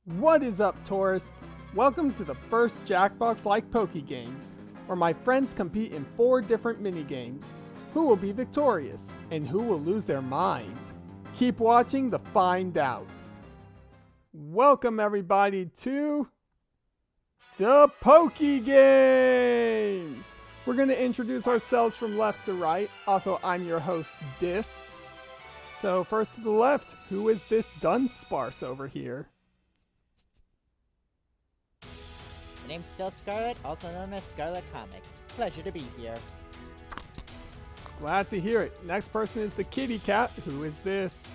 What is up, tourists? Welcome to the first Jackbox like Poke Games, where my friends compete in 4 different minigames. Who will be victorious, and who will lose their mind? Keep watching to find out. Welcome everybody to the Poke Games! We're going to introduce ourselves from left to right. Also, I'm your host, Dis. So first to the left, who is this Dunsparce over here? My name's Phil Scarlet, also known as Scarlet Comics. Pleasure to be here. Glad to hear it. Next person is the kitty cat. Who is this?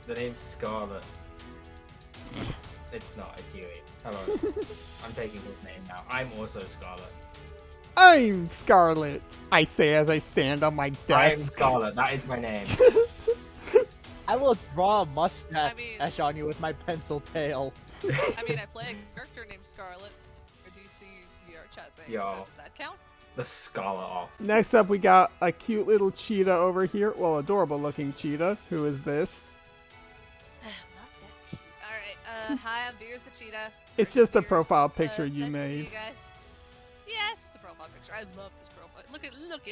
The name's Scarlet. It's not, it's Yui. Hello. I'm taking his name now. I'm also Scarlet. I'm Scarlet, I say as I stand on my desk. I'm Scarlet, that is my name. I will draw a mustache on you with my pencil tail. I mean, I play a character named Scarlet for DC VR chat thing, Yo. so does that count? The Scarlet off. Next up, we got a cute little cheetah over here. Well, adorable looking cheetah. Who is this? Not that cute. Alright, hi, I'm Beers the Cheetah. It's just a Beers. profile picture Nice you to see made. you guys. Yeah, it's just a profile picture. I love this profile. Look at it. Look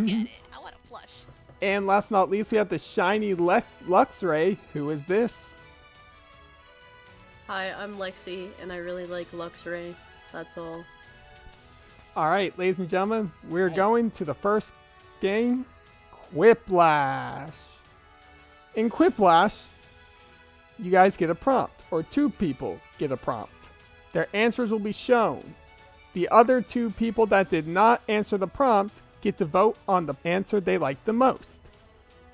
at it. I want a plush. And last but not least, we have the shiny Luxray. Who is this? Hi, I'm Lexi, and I really like Luxray. That's all. Alright, ladies and gentlemen, we're going to the first game, Quiplash. In Quiplash, you guys get a prompt, or 2 people get a prompt. Their answers will be shown. The other 2 people that did not answer the prompt get to vote on the answer they like the most.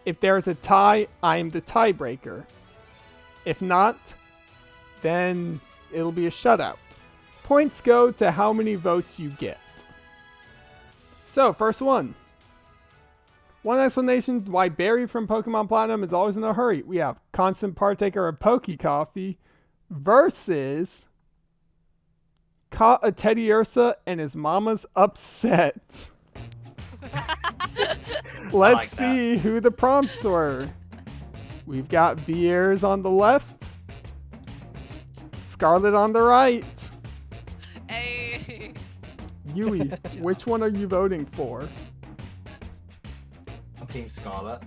If there is a tie, I am the tiebreaker. If not, then it'll be a shutout. Points go to how many votes you get. So, first one. One explanation why Barry from Pokemon Platinum is always in a hurry. We have constant partaker of Poke Coffee versus caught a Teddy Ursa and his mama's upset. Let's see who the prompts were. We've got Viers on the left, Scarlet on the right. Hey. Yui, which one are you voting for? I'm Team Scarlet.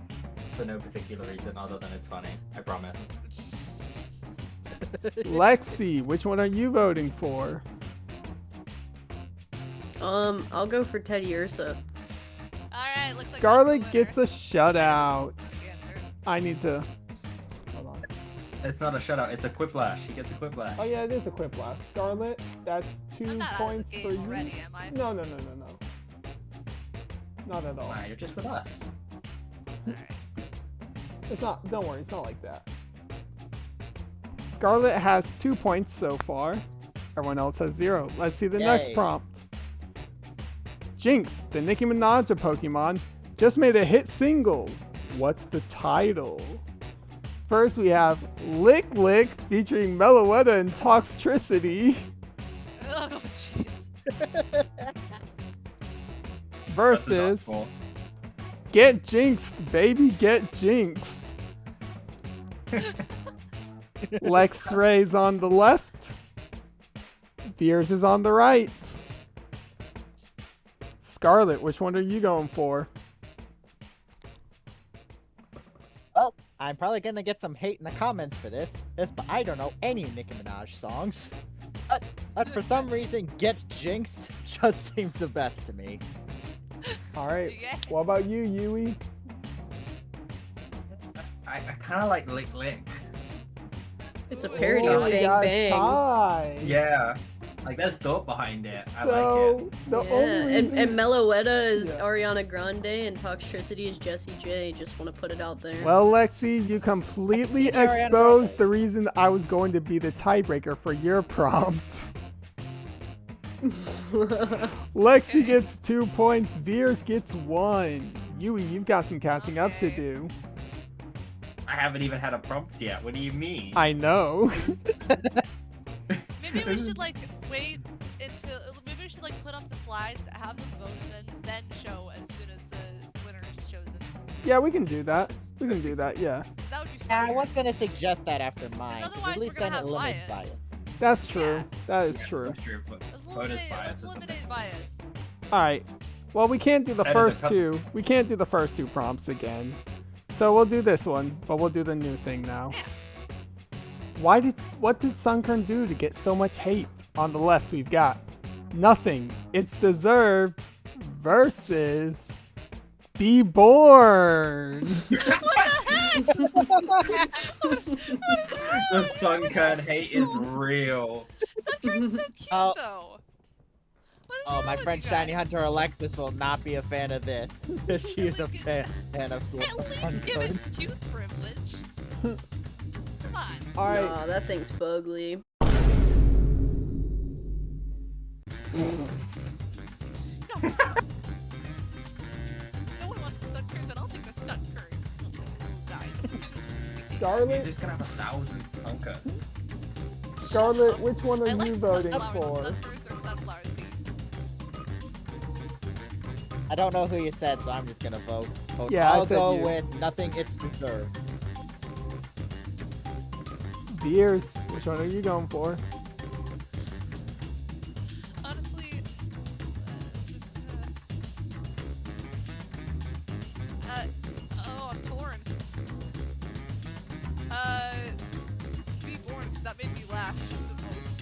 For no particular reason other than it's funny. I promise. Lexi, which one are you voting for? I'll go for Teddy Ursa. Alright, looks like Scarlet that's the gets a shutout. answer. I need to... Hold on. It's not a shutout, it's a Quiplash. He gets a Quiplash. Oh yeah, it is a Quiplash. Scarlet, that's 2 I'm not points out of for the you. game already, am I? No. Not at all. Wow, you're just with us. Alright. It's not, don't worry, it's not like that. Scarlet has 2 points so far. Everyone else has 0. Let's see the next Yay. prompt. Jinx, the Nicki Minaj of Pokemon, just made a hit single. What's the title? First, we have Lick Lick featuring Meloetta and Toxtricity Oh, jeez. versus Cool. Get Jinxed, baby, get Jinxed. Lex Ray's on the left. Veers is on the right. Scarlet, which one are you going for? Well, I'm probably gonna get some hate in the comments for this, but I don't know any Nicki Minaj songs. But for some reason, Get Jinxed just seems the best to me. Alright, Yeah. what about you, Yui? I kind of like Lick Lick. It's a parody Oh, of we Bang got Bang. tie. Yeah. Like, there's thought behind it. I like it. So, the Yeah, only reason... and Meloetta is Yeah. Ariana Grande, and Toxtricity is Jessie J. Just want to put it out there. Well, Lexi, you completely Ariana exposed Grande. the reason I was going to be the tiebreaker for your prompt. Lexi gets 2 points, Veers gets 1. Yui, you've got some catching up to do. I haven't even had a prompt yet. What do you mean? I know. Maybe we should like wait until maybe we should like put up the slides, have them vote, and then show as soon as the winner is chosen. Yeah, we can do that. We can do that. Yeah, Is that what you Yeah, I figured? was gonna suggest that after mine. 'Cause otherwise at least we're gonna then it have eliminates bias. bias. that's true. Yeah. That is Yes, true. that's true. Let's eliminate bias. All right. Well, we can't do the Editor, first cut- two. We can't do the first two prompts again. So we'll do this one, but we'll do the new thing now. Yeah. What did Sunkern do to get so much hate? On the left, we've got nothing. It's deserved versus Be Born. The Sunkern hate is real. Sunkern's so cute Oh. though. What is Oh, wrong my with friend you Shiny guys? Hunter Alexis will not be a fan of this. She is a fan of At least give it cute privilege. Come on. All right. Nah, that thing's fugly. No one wants the Sunkern, then I'll take the Sunkern. Die. You're Scarlet, just gonna have 1,000 Sunkerns. Scarlet, which one are I you like voting sunflowers. for? Sunburns or sunflower seeds. I don't know who you said, so I'm just gonna vote. Yeah, I I'll said go you. with nothing. It's deserved. Beers, which one are you going for? Honestly, I'm torn. Be born, because that made me laugh the most.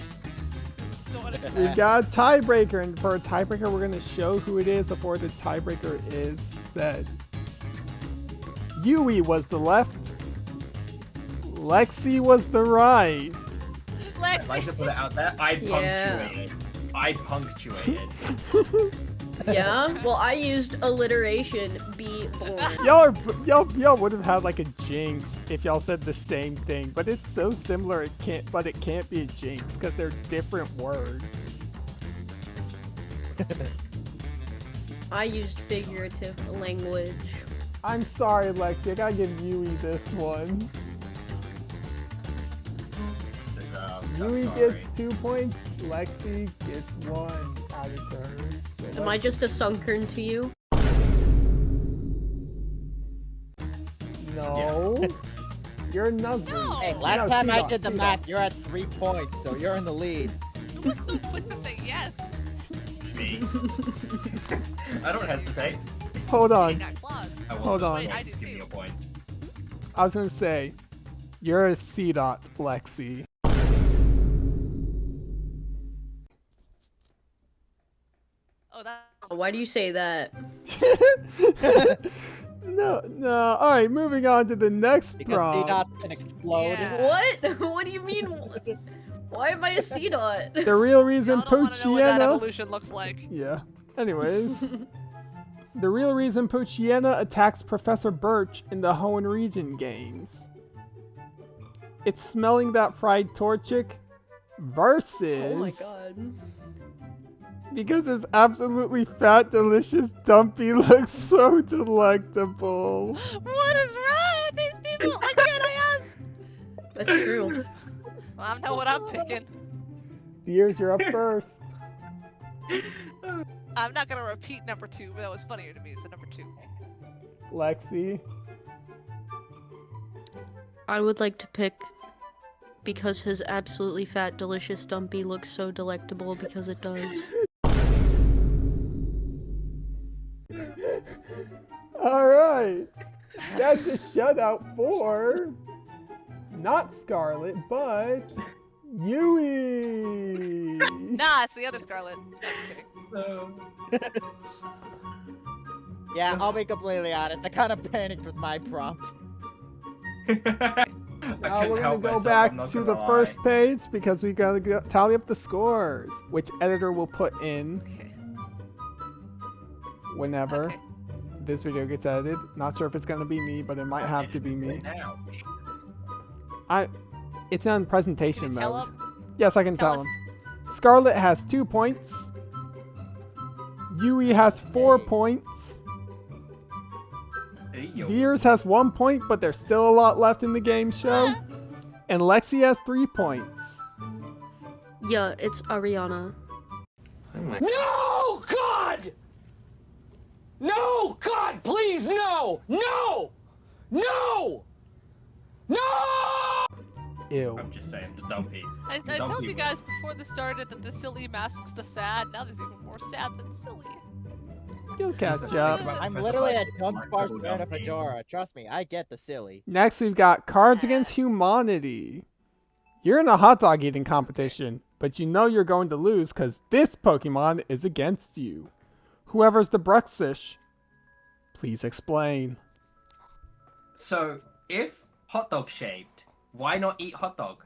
So unexpected. We've got a tiebreaker, and for a tiebreaker, we're going to show who it is before the tiebreaker is said. Yui was the left. Lexi was the right. I'd like to put it out there. I Yeah. punctuated. I punctuated. Yeah? Well, I used alliteration, be born. Y'all would have had like a jinx if y'all said the same thing, but it's so similar it can't be a jinx because they're different words. I used figurative language. I'm sorry, Lexi. I gotta give Yui this one. Yui gets 2 points. Lexi gets 1 out of turn. So Am I just a Sunkern to you? No. You're nothing. No. Hey, Oh, last no, time I C-Dot, did the C-Dot. math, you're at 3 points, so you're in the lead. Who was so quick to say yes? Me. I don't hesitate. Hold I on. got claws. I want Hold the on. points. I do Give me too. a point. I was gonna say, you're a C-Dot, Lexi. Oh, that. Why do you say that? No. All right, moving on to the next Because prompt. D-Dot's can explode. Yeah. What? What do you mean? Why am I a C dot? The real reason Y'all don't want to know what that Poochyena. evolution looks like. Yeah. Anyways, the real reason Poochyena attacks Professor Birch in the Hoenn region games. It's smelling that fried torchic versus Oh my god. because it's absolutely fat, delicious, dumpy looks so delectable. What is wrong with these people? Why can't I ask? That's true. Well, I know what I'm picking. Deers, you're up first. I'm not gonna repeat number 2, but that was funnier to me, so number 2. Lexi. I would like to pick because his absolutely fat, delicious dumpy looks so delectable because it does. All right. That's a shutout for not Scarlet, but Yui. Nah, it's the other Scarlet. No, I'm kidding. Yeah, I'll be completely honest. I kind of panicked with my prompt. I Now couldn't we're gonna help go myself, back I'm not to gonna the lie. first page because we gotta tally up the scores, which editor will put in Okay. whenever Okay. this video gets edited. Not sure if it's gonna be me, but it might have to be me. Now. It's on presentation Can you tell mode. him? Yes, I can Tell tell us. him. Scarlet has 2 points. Yui has 4 points. Hey, yo. Veers has 1 point, but there's still a lot left in the game show. And Lexi has 3 points. Yeah, it's Ariana. Oh my- No, God! No! God, please, no! No! No! No! Ew. I'm just saying, the dumpy. I The told dumpy you guys was- before this started that the silly masks the sad. Now there's even more sad than silly. You'll catch Listen, up. think about I'm Professor literally a Hyde, dunce Mark bar Double wearing a Dumpy. fedora. Trust me, I get the silly. Next, we've got Cards Against Humanity. You're in a hot dog eating competition, but you know you're going to lose because this Pokemon is against you. Whoever's the Bruxish, please explain. So, if hot dog shaped, why not eat hot dog?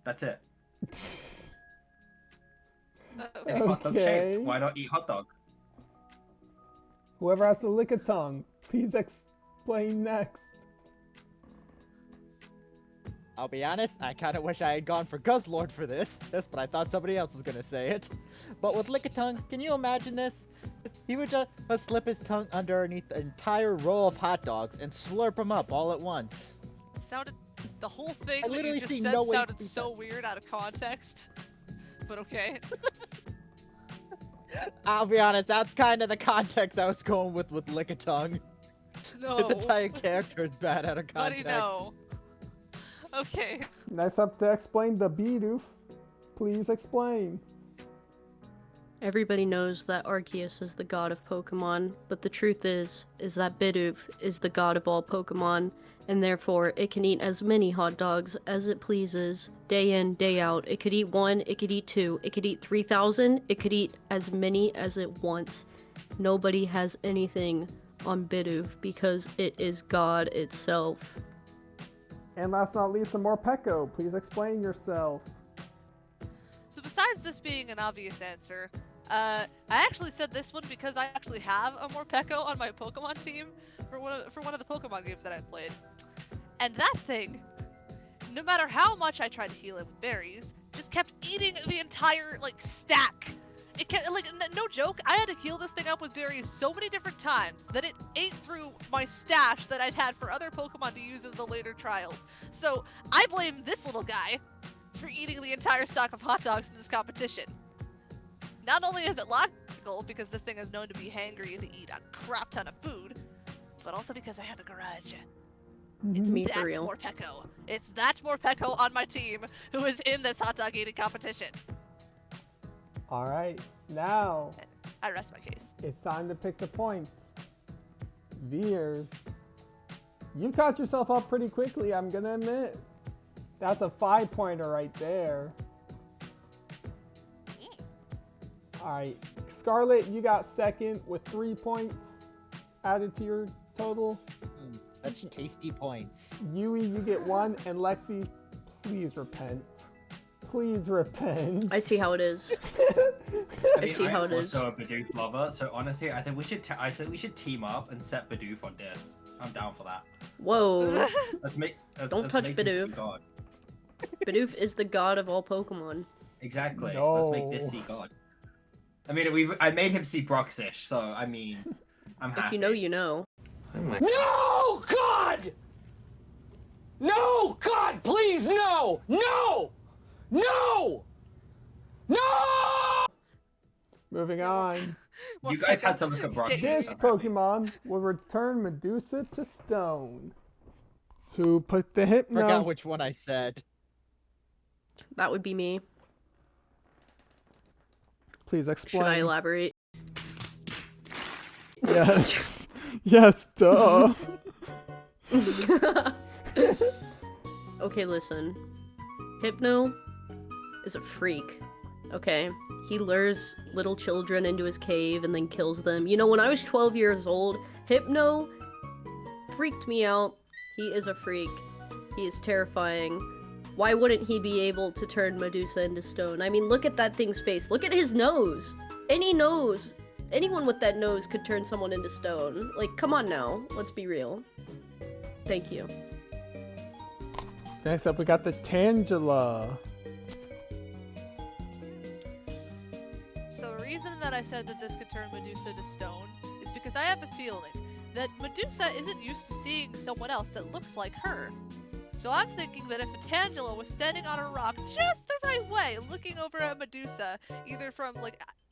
That's it. If hot dog Okay. shaped, why not eat hot dog? Whoever has the lick-a-tongue, please explain next. I'll be honest, I kind of wish I had gone for Guzzlord for this, but I thought somebody else was gonna say it. But with Lickitung, can you imagine this? He would just slip his tongue underneath the entire row of hot dogs and slurp them up all at once. It sounded. The whole thing I that you literally just see said no way to sounded do so weird out of context. But okay. I'll be honest, that's kind of the context I was going with Lickitung. No. His entire character is bad out of context. Buddy, no. Okay. Next up to explain the Bidoof, please explain. Everybody knows that Arceus is the god of Pokemon, but the truth is that Bidoof is the god of all Pokemon, and therefore it can eat as many hot dogs as it pleases, day in, day out. It could eat 1, it could eat 2, it could eat 3,000, it could eat as many as it wants. Nobody has anything on Bidoof because it is God itself. And last but not least, the Morpeko, please explain yourself. So besides this being an obvious answer, I actually said this one because I actually have a Morpeko on my Pokemon team for one of the Pokemon games that I played. And that thing, no matter how much I tried to heal it with berries, just kept eating the entire, stack. It kept, no joke, I had to heal this thing up with berries so many different times that it ate through my stash that I'd had for other Pokemon to use in the later trials. So, I blame this little guy for eating the entire stock of hot dogs in this competition. Not only is it logical, because this thing is known to be hangry and to eat a crap ton of food, but also because I have a garage. It's me That's for real. Morpeko. It's that Morpeko on my team who is in this hot dog eating competition. All right, now I rest my case. it's time to pick the points. Veers, you caught yourself up pretty quickly, I'm gonna admit. That's a 5-pointer right there. All right, Scarlet, you got second with 3 points added to your total. Such tasty points. Yui, you get 1, and Lexi, please repent. Please repent. I see how it is. I see how it I'm is. also a Bidoof lover, so honestly, I think we should team up and set Bidoof on this. I'm down for that. Whoa. Don't let's touch make him see Bidoof. God. Bidoof is the god of all Pokemon. Exactly. No. Let's make this see God. I mean, I made him see Broxish, so I mean, I'm happy. If you know, you know. No! God! No! God, please, no! No! No! No! Moving on. You guys had to look at Broxish. This Pokemon will return Medusa to stone. Who put the Hypno? Forgot which one I said. That would be me. Please Should I explain. elaborate? Yes. Yes, duh. Okay, listen. Hypno is a freak. Okay? He lures little children into his cave and then kills them. You know, when I was 12 years old, Hypno freaked me out. He is a freak. He is terrifying. Why wouldn't he be able to turn Medusa into stone? I mean, look at that thing's face. Look at his nose. Any nose. Anyone with that nose could turn someone into stone. Like, come on now. Let's be real. Thank you. Next up, we got the Tangela. So the reason that I said that this could turn Medusa to stone is because I have a feeling that Medusa isn't used to seeing someone else that looks like her. So I'm thinking that if a Tangela was standing on a rock just the right way, looking over at Medusa, either from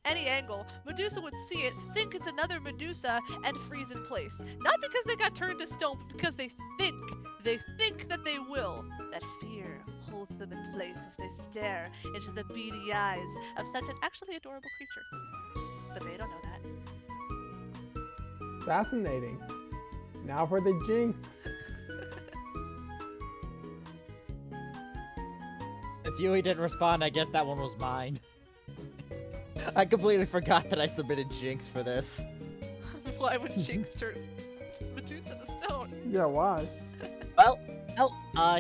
any angle, Medusa would see it, think it's another Medusa, and freeze in place. Not because they got turned to stone, but because they think that they will. That fear holds them in place as they stare into the beady eyes of such an actually adorable creature. But they don't know that. Fascinating. Now for the jinx. Since Yui didn't respond, I guess that one was mine. I completely forgot that I submitted Jinx for this. Why would Jinx turn Medusa to stone? Yeah, why? Well,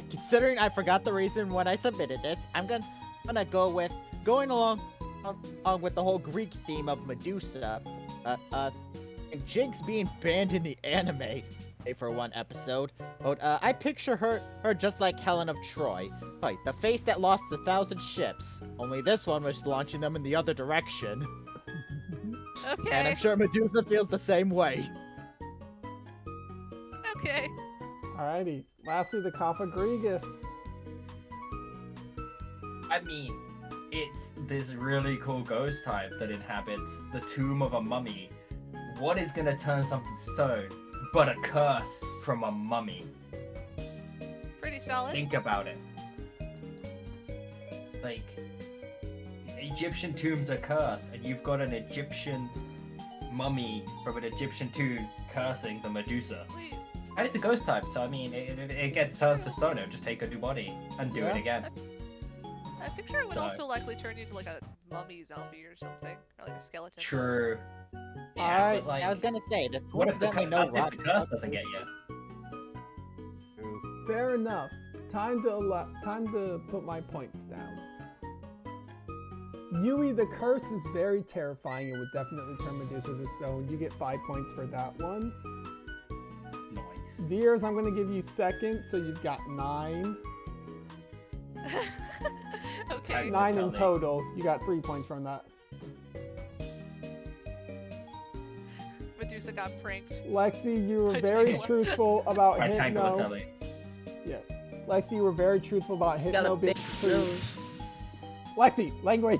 considering I forgot the reason when I submitted this, I'm gonna go with going along with the whole Greek theme of Medusa, and Jinx being banned in the anime for one episode. I picture her just like Helen of Troy, right? The face that lost 1,000 ships. Only this one was launching them in the other direction. Okay. And I'm sure Medusa feels the same way. Okay. Alrighty. Lastly, the Kappa Gregus. I mean, it's this really cool ghost type that inhabits the tomb of a mummy. What is gonna turn something to stone but a curse from a mummy? Pretty solid. Think about it. Like, Egyptian tombs are cursed, and you've got an Egyptian mummy from an Egyptian tomb cursing the Medusa. Wait, And it's a ghost type, so I mean, it gets turned to stone. It would just take a new body and do it again. I picture it would So- also likely turn you into like a mummy zombie or something, or like a skeleton. True. Yeah, Alright. but like, I was gonna say, this what if the, coincidentally that's if the curse doesn't get you? Fair enough. Time to put my points down. Yui, the curse is very terrifying. It would definitely turn Medusa to stone. You get 5 points for that one. Nice. Veers, I'm gonna give you second, so you've got 9. Okay. 9 in Tell me. total. You got 3 points from that. Medusa got pranked. Lexi, you were I very tell you. truthful about Right, Tangle, Hypno. tell me. Yeah. Lexi, you were very truthful about Got a Hypno being big true. nose. Lexi, language.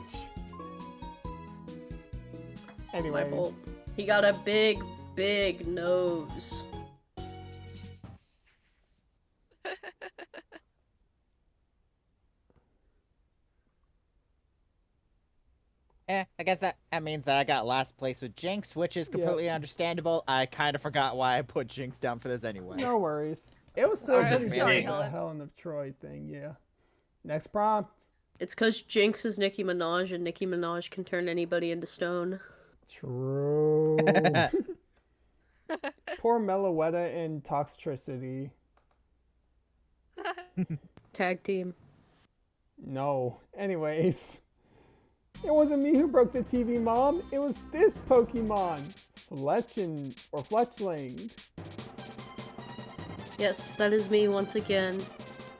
My Anyways, fault. He got a big, big nose. I guess that means that I got last place with Jinx, which is completely understandable. I kind of forgot why I put Jinx down for this anyway. no worries. It was still Alright, pretty I'm good, sorry, the Helen. Helen of Troy thing, yeah. Next prompt. It's because Jinx is Nicki Minaj, and Nicki Minaj can turn anybody into stone. True. Poor Meloetta in Toxtricity. Tag team. No. Anyways. It wasn't me who broke the TV, Mom. It was this Pokemon. Fletchling. Yes, that is me once again.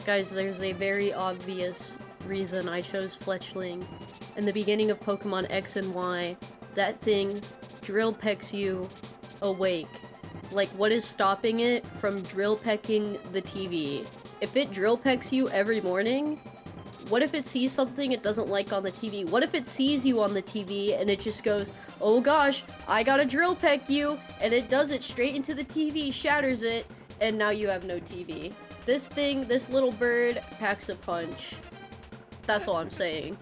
Guys, there's a very obvious reason I chose Fletchling. In the beginning of Pokemon X and Y, that thing drill pecks you awake. Like, what is stopping it from drill pecking the TV? If it drill pecks you every morning, what if it sees something it doesn't like on the TV? What if it sees you on the TV and it just goes, oh gosh, I gotta drill peck you, and it does it straight into the TV, shatters it, and now you have no TV. This thing, this little bird, packs a punch. That's all I'm saying.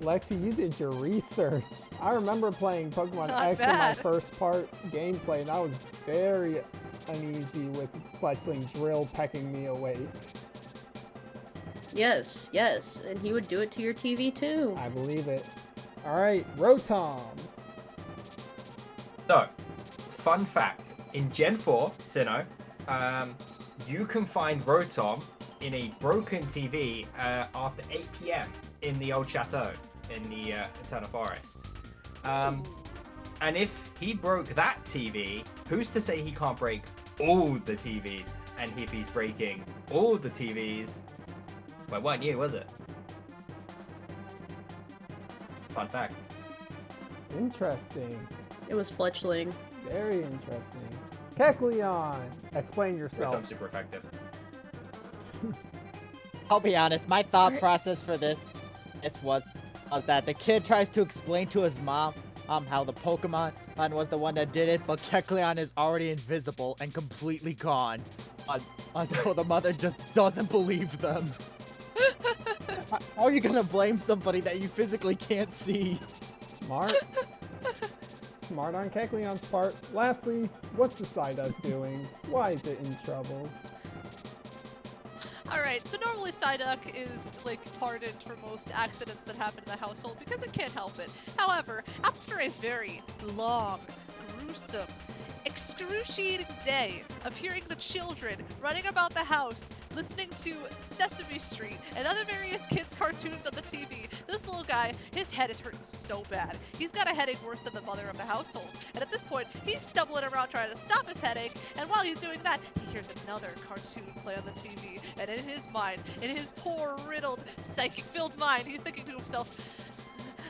Lexi, you did your research. I remember playing Pokemon Not X in my bad. first part gameplay, and I was very uneasy with Fletchling drill pecking me away. Yes, yes, and he would do it to your TV too. I believe it. Alright, Rotom. So, fun fact: in Gen 4, Sinnoh, you can find Rotom in a broken TV after 8 p.m. in the old chateau in the Eternal Forest. And if he broke that TV, who's to say he can't break all the TVs? And if he's breaking all the TVs, well, it weren't you, was it? Fun fact. Interesting. It was Fletchling. Very interesting. Kecleon. Explain yourself. Rotom's super effective. I'll be honest, my thought process for this was that the kid tries to explain to his mom how the Pokemon was the one that did it, but Kecleon is already invisible and completely gone. Until the mother just doesn't believe them. How are you gonna blame somebody that you physically can't see? Smart. Smart on Kecleon's part. Lastly, what's the Psyduck doing? Why is it in trouble? Alright, so normally Psyduck is, like, pardoned for most accidents that happen in the household because it can't help it. However, after a very long, gruesome, excruciating day of hearing the children running about the house, listening to Sesame Street and other various kids' cartoons on the TV, this little guy, his head is hurting so bad. He's got a headache worse than the mother of the household. And at this point, he's stumbling around trying to stop his headache, and while he's doing that, he hears another cartoon play on the TV, and in his mind, in his poor, riddled, psychic-filled mind, he's thinking to himself,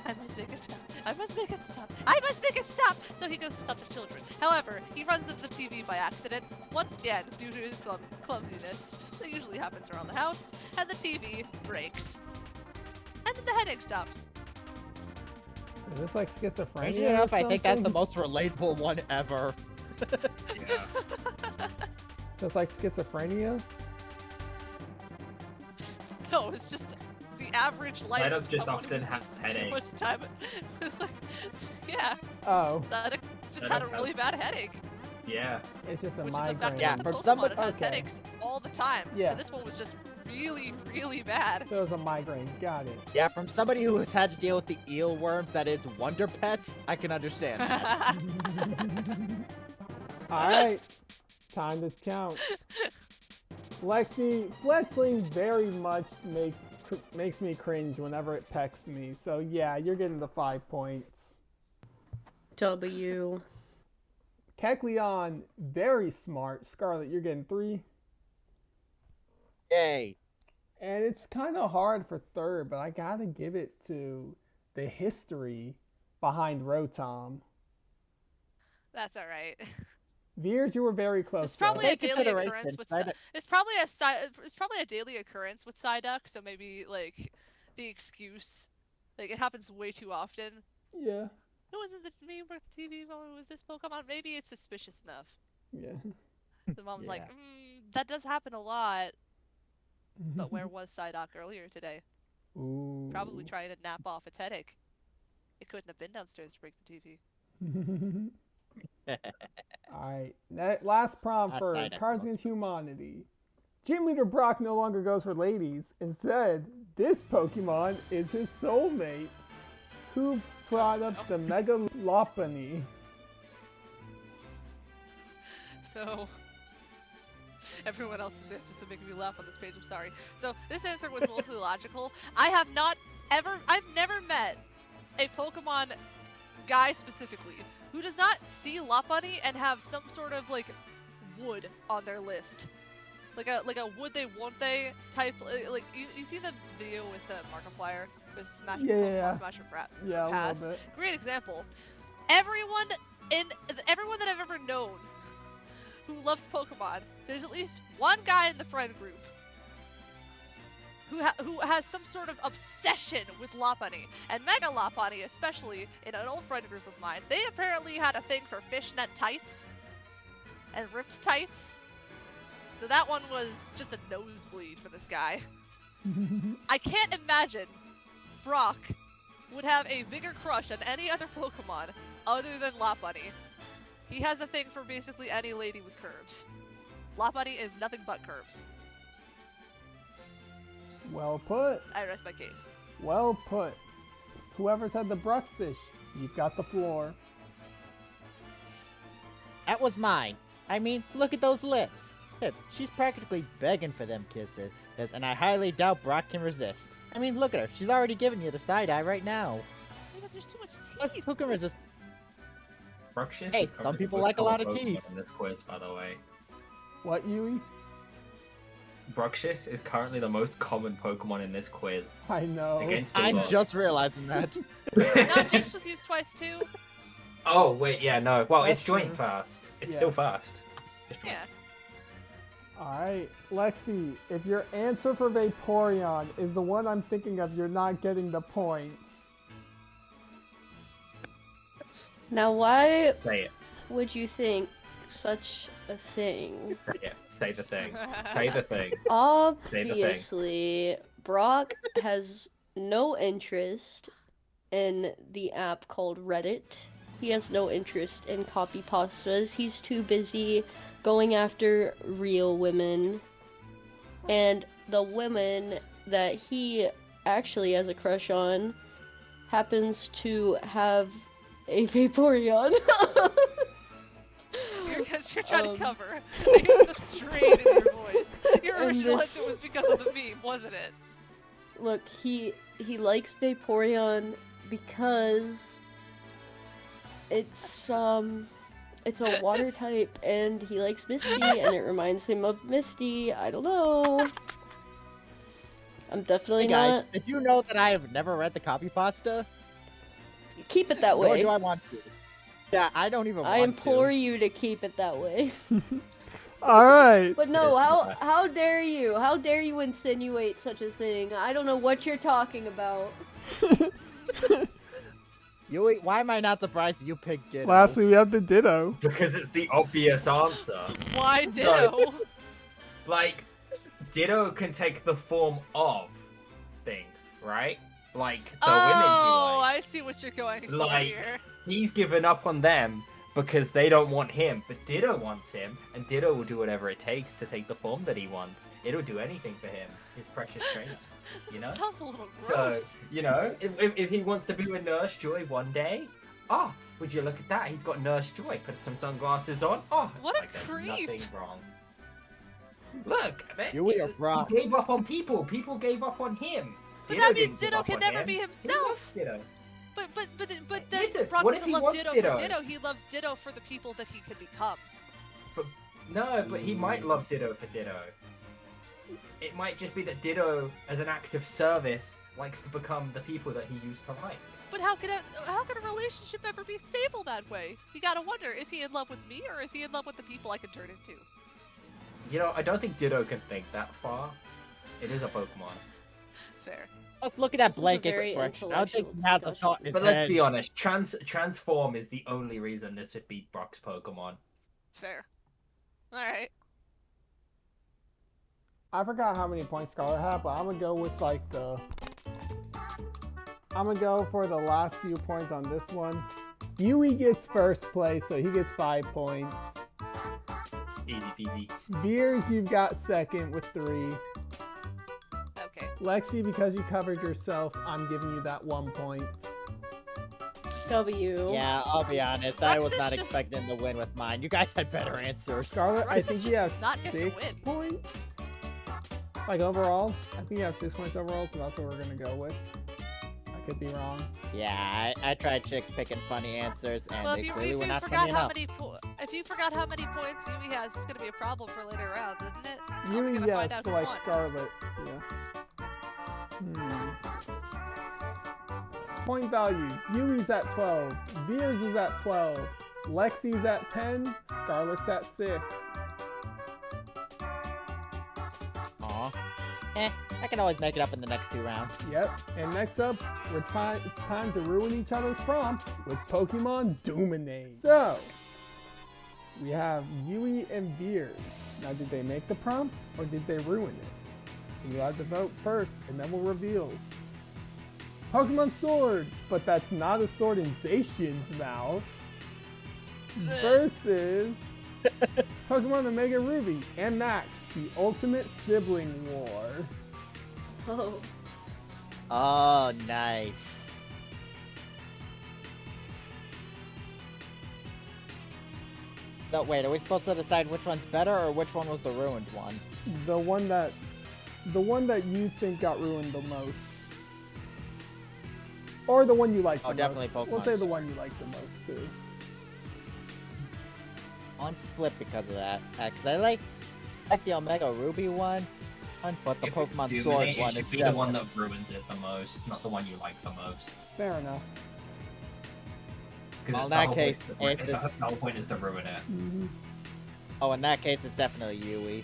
I must make it stop. I must make it stop. I must make it stop! So he goes to stop the children. However, he runs into the TV by accident, once again, due to his clumsiness. That usually happens around the house, and the TV breaks. And then the headache stops. Is this like schizophrenia? Strangely or enough, I think that's the something? most relatable one ever. Yeah. So it's like schizophrenia? No, it's just the average life Psyduck of just someone often who's has just headache. too much time. Yeah, Oh, Psyduck just Psyduck had a really has- bad headache. Yeah. it's just a Which is the fact migraine. Yeah, that the from Pokemon somebody- has okay. headaches all the time. Yeah. And this one was just really, really bad. So it's a migraine. Got it. Yeah, from somebody who has had to deal with the eelworms that is Wonder Pets, I can understand that. Alright. Time to count. Lexi, Fletchling very much makes me cringe whenever it pecks me. So yeah, you're getting the 5 points. W. Kecleon, very smart. Scarlet, you're getting 3. Yay. And it's kind of hard for third, but I gotta give it to the history behind Rotom. That's all right. Veers, you were very close. It's probably though. a Take daily consideration, occurrence with Psyduck- it's probably a daily occurrence with Psyduck, so maybe like the excuse, like it happens way too often. Yeah, Who was it that me with TV? Well, was this Pokemon? Maybe it's suspicious enough. yeah. The mom's like, Yeah. that does happen a lot. But where was Psyduck earlier today? Ooh. Probably trying to nap off its headache. It couldn't have been downstairs to break the TV. Alright, last prompt Last for night I Cards crossed. Against Humanity. Gym Leader Brock no longer goes for ladies. Instead, this Pokemon is his soulmate. Who brought up the Mega Lopunny? So, everyone else's answers are making me laugh on this page. I'm sorry. So this answer was mostly logical. I've never met a Pokemon guy specifically who does not see Lopunny and have some sort of like wood on their list. Like a would they won't they type, like you see the video with Markiplier with Smash Yeah. Pokemon Smash Yeah, a Pass. little bit. Great example. Everyone that I've ever known who loves Pokemon, there's at least one guy in the friend group who has some sort of obsession with Lopunny. And Mega Lopunny, especially in an old friend group of mine, they apparently had a thing for fishnet tights and ripped tights. So that one was just a nosebleed for this guy. I can't imagine Brock would have a bigger crush on any other Pokemon other than Lopunny. He has a thing for basically any lady with curves. Lopunny is nothing but curves. Well put. I rest my case. Well put. Whoever's had the Bruxish, you've got the floor. That was mine. I mean, look at those lips. She's practically begging for them kisses, and I highly doubt Brock can resist. I mean, look at her. She's already giving you the side eye right now. Yeah, but there's too much teeth. Who can resist? Bruxish Hey, is some currently people the like a most lot of common teeth. Pokemon in this quiz, by the way. What, Yui? Bruxish is currently the most common Pokemon in this quiz. I know. Against the I'm lot. just realizing that. No, Jinx was used twice too. Oh, wait, yeah, no. Well, That's it's joint true. first. It's Yeah. still first. It's joint. Yeah. Alright, Lexi, if your answer for Vaporeon is the one I'm thinking of, you're not getting the points. Now, why Say it. would you think such a thing? Say it. Say the thing. Say the thing. Obviously, Brock has no interest in the app called Reddit. He has no interest in copy pastas. He's too busy going after real women. And the women that he actually has a crush on happens to have a Vaporeon. You're trying to cover. I hear the strain in your voice. Your And original this- answer was because of the meme, wasn't it? Look, he likes Vaporeon because it's a water type and he likes Misty and it reminds him of Misty. I don't know. I'm definitely Hey guys, not. did you know that I have never read the copy pasta? Keep it that Nor way. do I want to. Yeah, I don't even want I implore to. you to keep it that way. All right. But no, Seriously, how dare you? How dare you insinuate such a thing? I don't know what you're talking about. Yui, why am I not surprised you picked Ditto? Lastly, we have the Ditto. Because it's the obvious answer. Why Ditto? Like, Ditto can take the form of things, right? Like the women Oh, he likes. I see what you're going for Like- here. He's given up on them because they don't want him, but Ditto wants him, and Ditto will do whatever it takes to take the form that he wants. It'll do anything for him, his precious trainer. You know? Sounds a little So, gross. you know, if he wants to be with Nurse Joy one day, would you look at that? He's got Nurse Joy. Put some sunglasses on. Oh, What a like there's creep. nothing wrong. Look, man, Yui or he Brock? gave up on people. People gave up on him. But Ditto that means didn't give Ditto up can on never him. be He himself. loves Ditto. But then Listen, Brock what if doesn't he love wants Ditto Ditto? for Ditto. He loves Ditto for the people that he could become. No, but he might love Ditto for Ditto. It might just be that Ditto, as an act of service, likes to become the people that he used to like. But how could a relationship ever be stable that way? You gotta wonder: is he in love with me, or is he in love with the people I can turn into? You know, I don't think Ditto can think that far. It is a Pokemon. Fair. Let's look at that This is a blank very expression. I don't think he intellectual has a discussion. thought in his But head. let's be honest, transform is the only reason this would be Brock's Pokemon. Fair. All right. I forgot how many points Scarlet had, but I'm gonna go with like the. I'm gonna go for the last few points on this one. Yui gets first place, so he gets 5 points. Easy peasy. Beers, you've got second with 3. Okay. Lexi, because you covered yourself, I'm giving you that 1 point. W. Yeah, I'll be honest. I was Rex's not just- expecting to win with mine. You guys had better answers. Scarlet, I Rex think is you just have does not get to 6 win. points. Like overall, I think you have 6 points overall, so that's what we're gonna go with. I could be wrong. Yeah, I tried picking funny answers, and Well, they if you, clearly if were you not forgot funny how enough. many if you forgot how many points Yui has, it's gonna be a problem for later rounds, isn't it? How are we Yui, gonna yes, find out but who like won? Scarlet, yeah. Point value. Yui's at 12. Beers is at 12. Lexi's at 10. Scarlet's at 6. Aw. I can always make it up in the next 2 rounds. Yep. And next up, it's time to ruin each other's prompts with Pokemon Dominate. So, we have Yui and Beers. Now, did they make the prompts or did they ruin it? And you have to vote first, and then we'll reveal. Pokemon Sword, but that's not a sword in Zacian's mouth. Versus Pokemon Omega Ruby and Max, the ultimate sibling war. Oh. Oh, nice. So wait, are we supposed to decide which one's better or which one was the ruined one? The one that you think got ruined the most. Or the one you like the Oh, definitely most. Pokemon We'll say the Sword. one you like the most too. I'm split because of that. Because I like the Omega Ruby one, but the If it's Pokemon Dominate, Sword it one should is be the one definitely- that ruins it the most, not the one you like the most. Fair enough. Because Well, it's in the that whole case, point, it's the whole point is to ruin it. Mm-hmm. Oh, in that case, it's definitely Yui.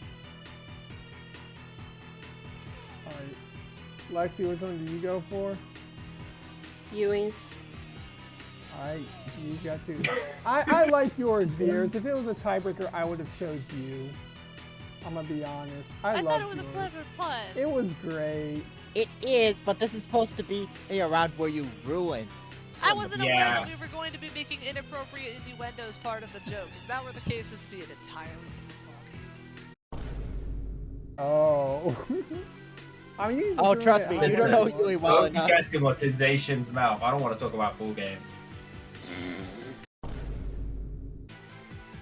Alright. Lexi, which one do you go for? Yui's. Alright, you got two. I like yours, Veers. If it was a tiebreaker, I would have chose you. I'm gonna be honest. I thought it love was yours. a clever pun. It was great. It is, but this is supposed to be a round where you ruin. I wasn't aware Yeah. that we were going to be making inappropriate innuendos part of the joke. If that were the case, this would be an entirely different ballgame. Oh. I mean, you just Oh, ruined trust it me, how you you don't you know want. Yui well Don't be enough. guessing what's in Zacian's mouth. I don't want to talk about full games.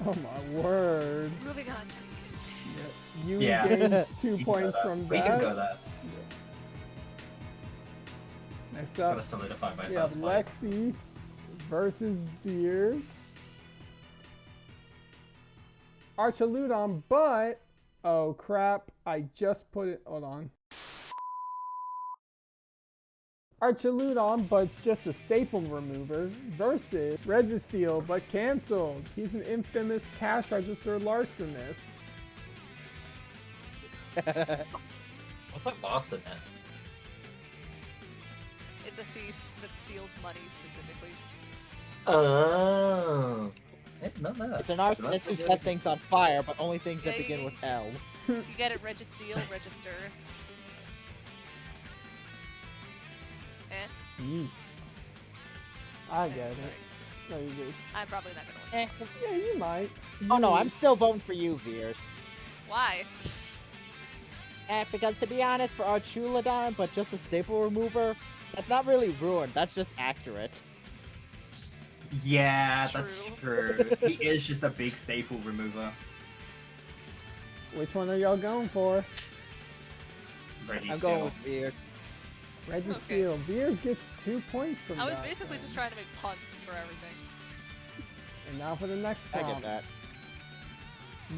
Oh my word. Moving on, please. You Yeah. gains 2 You can go points there. from We can go that. there. Next Gotta up, solidify my we have first fight. Lexi versus Beers. Archaludon, but oh crap! I just put it. Hold on. Archaludon, but it's just a staple remover versus Registeel, but canceled. He's an infamous cash register larcenist. What's that Larcenist? It's a thief that steals money specifically. Oh. No, no. It's an arsonist who set things on fire, but only things that Yeah, begin yeah, with L. You get it, Registeel, register. Eh? I get it. Sorry. No, you do. I'm probably not gonna win. Eh. Yeah, you might. Oh no, You- I'm still voting for you, Veers. Why? Because to be honest, for Archulodon, but just a staple remover, that's not really ruined, that's just accurate. Yeah, that's True. true. He is just a big staple remover. Which one are y'all going for? Reggie I'm Steele. going with Veers. Registeel. Veers gets 2 points from I was that basically then. just trying to make puns for everything. And now for the next I prompt. get that.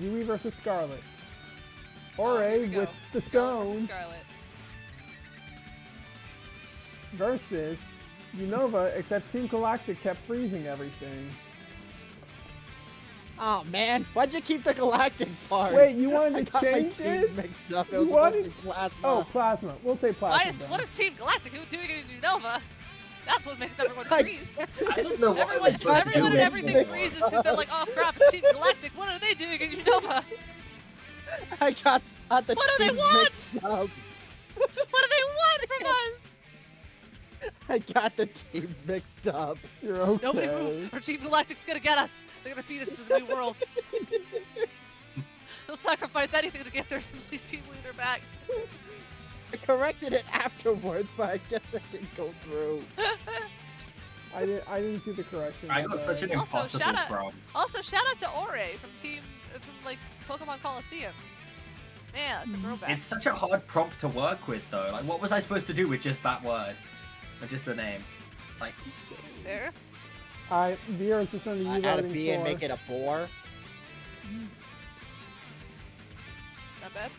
Yui versus Scarlet. Oh, here Ore we go. with the Scarlet versus stone Scarlet. versus Unova, except Team Galactic kept freezing everything. Oh man, why'd you keep the galactic part? Wait, you I wanted to got my change teams it? mixed up. It You was supposed to wanted- be plasma. Oh, Plasma. We'll say Plasma. then. What is Team Galactic doing in Unova? That's what makes everyone I- freeze. I don't know what I Everyone, was supposed to do everyone and with everything it. freezes because they're like, oh crap, it's Team Galactic. What are they doing in Unova? I got the What do they teams want? mixed up. What do they want from us? I got the teams mixed up. You're okay. Nobody move, or Team Galactic's gonna get us. They're gonna feed us to the new world. They'll sacrifice anything to get their team leader back. I corrected it afterwards, but I guess that didn't go through. I didn't see the correction. I my got bad. such an Also, impossible shout out- prompt. Also, shout out to Ore from like Pokemon Coliseum. Man, that's a throwback. It's such a hard prompt to work with, though. Like, what was I supposed to do with just that word? Or just the name? Like, There. Alright, Veers, which one are you I add a voting B for? and make it a 4. Not bad.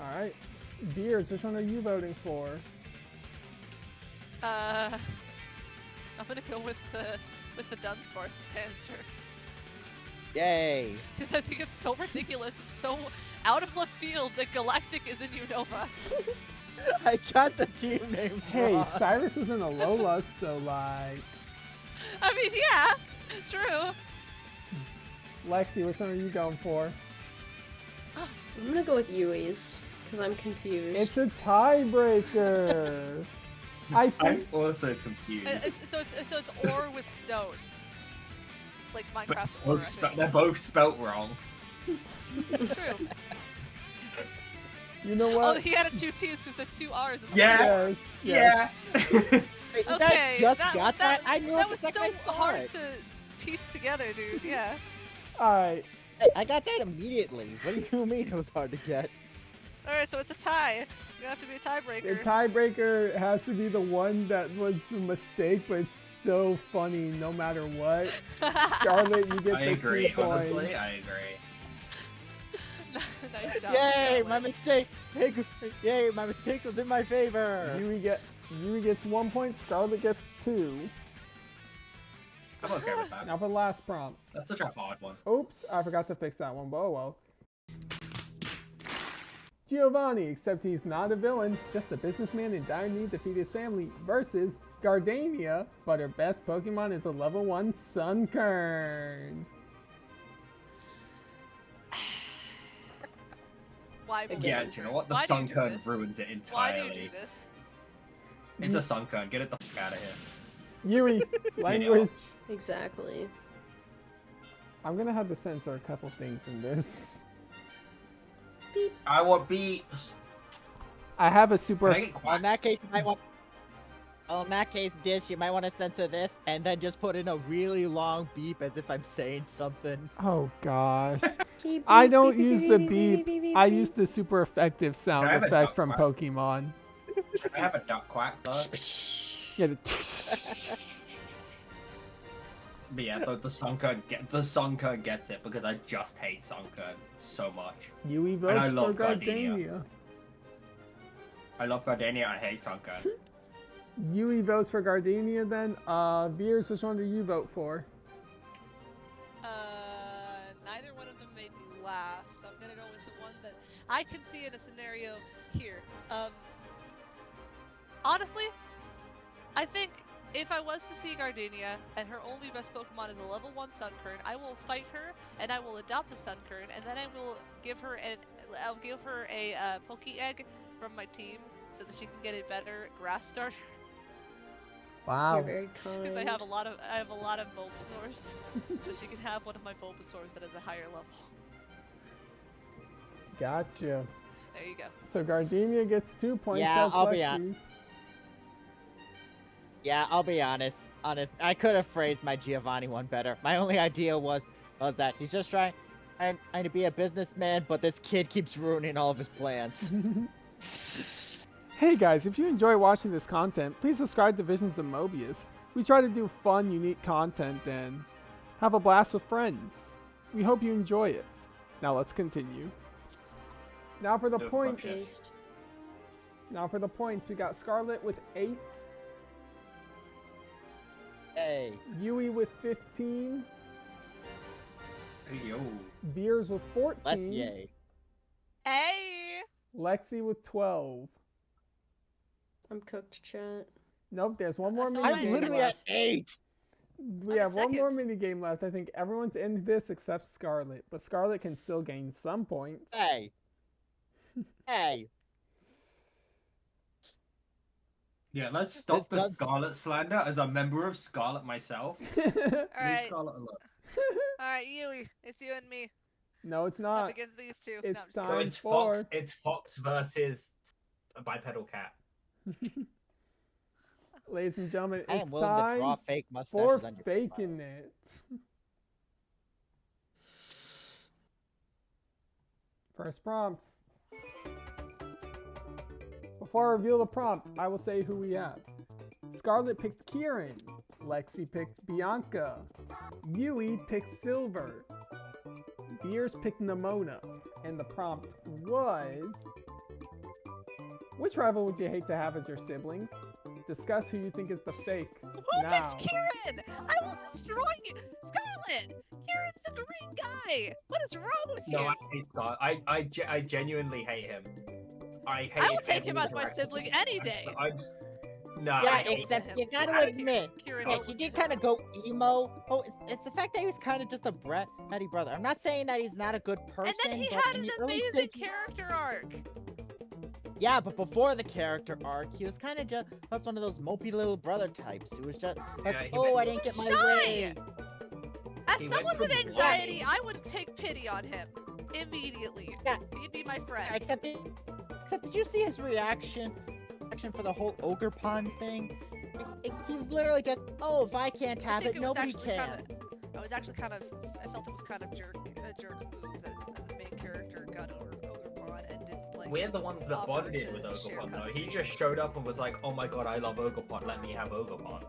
Alright. Veers, which one are you voting for? I'm gonna go with the Dunsparce's answer Yay. because I think it's so ridiculous. It's so out of left field that Galactic is in Unova. I got the team name Hey, wrong. Cyrus was in Alola, so like... I mean, yeah, true. Lexi, which one are you going for? I'm gonna go with Yui's, because I'm confused. It's a tiebreaker! I think... I'm also confused. So it's ore with stone, like But Minecraft ore. I both think. they're both spelt wrong. True. You know Oh, what? he added 2 T's because there's 2 R's in the Yeah. Yes, yes. Yeah. Wait, you Okay, guys just got that? I knew that it was the so second I saw hard it. to piece together, dude. Yeah. Alright, I got that immediately. What do you mean it was hard to get? All right, so it's a tie. You have to be a the tiebreaker. tiebreaker has to be the one that was the mistake, but it's still funny no matter what. Scarlet, you get I the agree. 2 points. Honestly, I agree. Nice job. Yay, Scarlet. my mistake. Yay, my mistake was in my favor. Yui gets 1 point, Scarlet gets 2. I'm okay with that. Now for the last prompt. That's such a hard one. Oops, I forgot to fix that one, but oh well. Giovanni, except he's not a villain, just a businessman in dire need to feed his family, versus Gardania, but her best Pokemon is a level 1 Sunkern. Why? Yeah, do you know what? The Why do you do Sunkern this? ruins it Why do entirely. you do this? It's a Sunkern. Get it the fuck out of here. Yui, language. Exactly. I'm gonna have to censor a couple things in this. I want beeps. I have a super. Can I get Well, in that quacks? case, you might want. Well, in that case, Dish, you might want to censor this and then just put in a really long beep as if I'm saying something. Oh gosh. Beep, I beep, don't beep, use beep, the beep, beep. beep, beep, I beep. use the super effective sound Can I have a effect duck from quack? Pokemon. I have a duck quack though. Yeah, the But yeah, the Sunkern gets it because I just hate Sunkern so much. Yui And I votes for love Gardenia. Gardenia. I love Gardenia. I hate Sunkern. Yui votes for Gardenia then. Veers, which one do you vote for? Neither one of them made me laugh, so I'm gonna go with the one that I can see in a scenario here. Honestly, I think if I was to see Gardenia and her only best Pokemon is a level 1 Sunkern, I will fight her and I will adopt the Sunkern and then I will give her a Poke Egg from my team so that she can get a better grass starter. You're Wow. very kind. Because I have a lot of Bulbasaurs, so she can have one of my Bulbasaurs that is a higher level. Gotcha. There you go. So Gardenia gets 2 points. Yeah, as I'll be Lexi's. Yeah, I'll be honest. I could have phrased my Giovanni one better. My only idea was that he's just trying to be a businessman, but this kid keeps ruining all of his plans. Hey guys, if you enjoy watching this content, please subscribe to Visions of Mobius. We try to do fun, unique content and have a blast with friends. We hope you enjoy it. Now let's continue. Now for the No points. fucking- Taste. Now for the points, we got Scarlet with 8, Hey, Yui with 15, Hey, yo. Veers with 14, let's yay. Hey! Lexi with 12. I'm cooked, chat. Nope, there's one more So mini I'm game literally left. at 8. We I'm have one more second. mini game left. I think everyone's in this except Scarlet, but Scarlet can still gain some points. Hey. Hey. Yeah, let's stop This the does- Scarlet slander as a member of Scarlet myself. Leave Alright, Scarlet alone. alright, Yui, it's you and me. No, it's Up not. against these two. It's no, I'm just time. So kidding. it's four. Fox. It's Fox versus a bipedal cat. Ladies and gentlemen, I it's am willing to draw time fake for mustaches on your faking profiles. it. First prompts. Before I reveal the prompt, I will say who we have. Scarlet picked Kieran. Lexi picked Bianca. Yui picked Silver. Veers picked Nimona. And the prompt was... Which rival would you hate to have as your sibling? Discuss who you think is the fake. Who now. picked Kieran? I will destroy you! Scarlet! Kieran's a great guy! What is wrong with you? No, I hate Scarlet. I genuinely hate him. I hate. I will take him every as my interaction. sibling any day. No, Yeah, I hate except him. you gotta I- admit, Kieran yeah, is he did kind of go emo. Oh, it's the fact that he was kind of just a bratty brother. I'm not saying that he's not a good person, And then he but had in an the early amazing stages- character arc. Yeah, but before the character arc, he was kind of just one of those mopey little brother types who was just like, Yeah, he oh, went- I didn't get my Shy! way. As He went someone with from anxiety, whining- I would take pity on him immediately. Yeah. He'd be my friend. Except did you see his reaction for the whole ogre pond thing? He was literally just, oh, if I can't I have think it, was nobody actually can. I felt it was kind of a jerk move that the main character got over Ogre and didn't like. We're the ones that offer bonded to with share Ogerpon though. He custody. just showed up and was like, "Oh my god, I love Ogerpon. Let me have Ogerpon."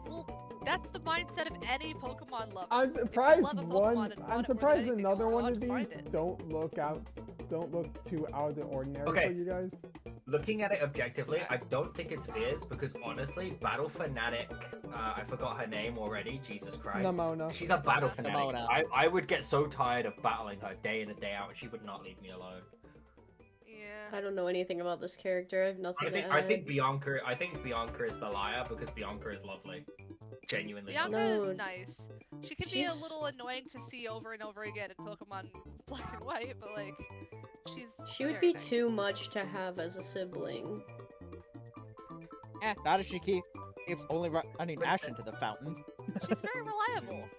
Well, that's the mindset of any Pokemon lover. I'm surprised love a Pokemon one. and want I'm it more than surprised anything, another you'll go one out of to find these it. don't look too out of the ordinary Okay. for you guys. Looking at it objectively, I don't think it's Veers because honestly, Battle Fanatic, I forgot her name already. Jesus Christ. Nimona. She's a battle fanatic. Nimona. I would get so tired of battling her day in and day out, and she would not leave me alone. I don't know anything about this character. I have nothing to add. I think Bianca is the liar because Bianca is lovely. Genuinely Bianca lovely. is No, nice. She can be a she's- little annoying to see over and over again in Pokemon Black and White, but like, She would very be nice. too much to have as a sibling. Not if she keeps only running Ash into the fountain. She's very reliable.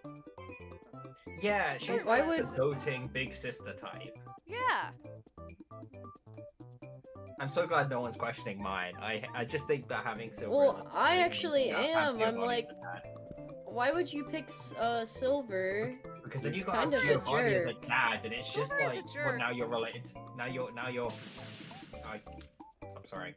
Yeah, she's Why like would- the doting big sister type. Yeah. I'm so glad no one's questioning mine. I just think that having Silver Well, as a I sibling actually means you am. have I'm Giovanni like, as a dad. why would you pick Silver? Because then he's you got kind of a Giovanni as a jerk. dad, and it's just Silver is a like, well, jerk. now you're related. Now you're. I'm sorry.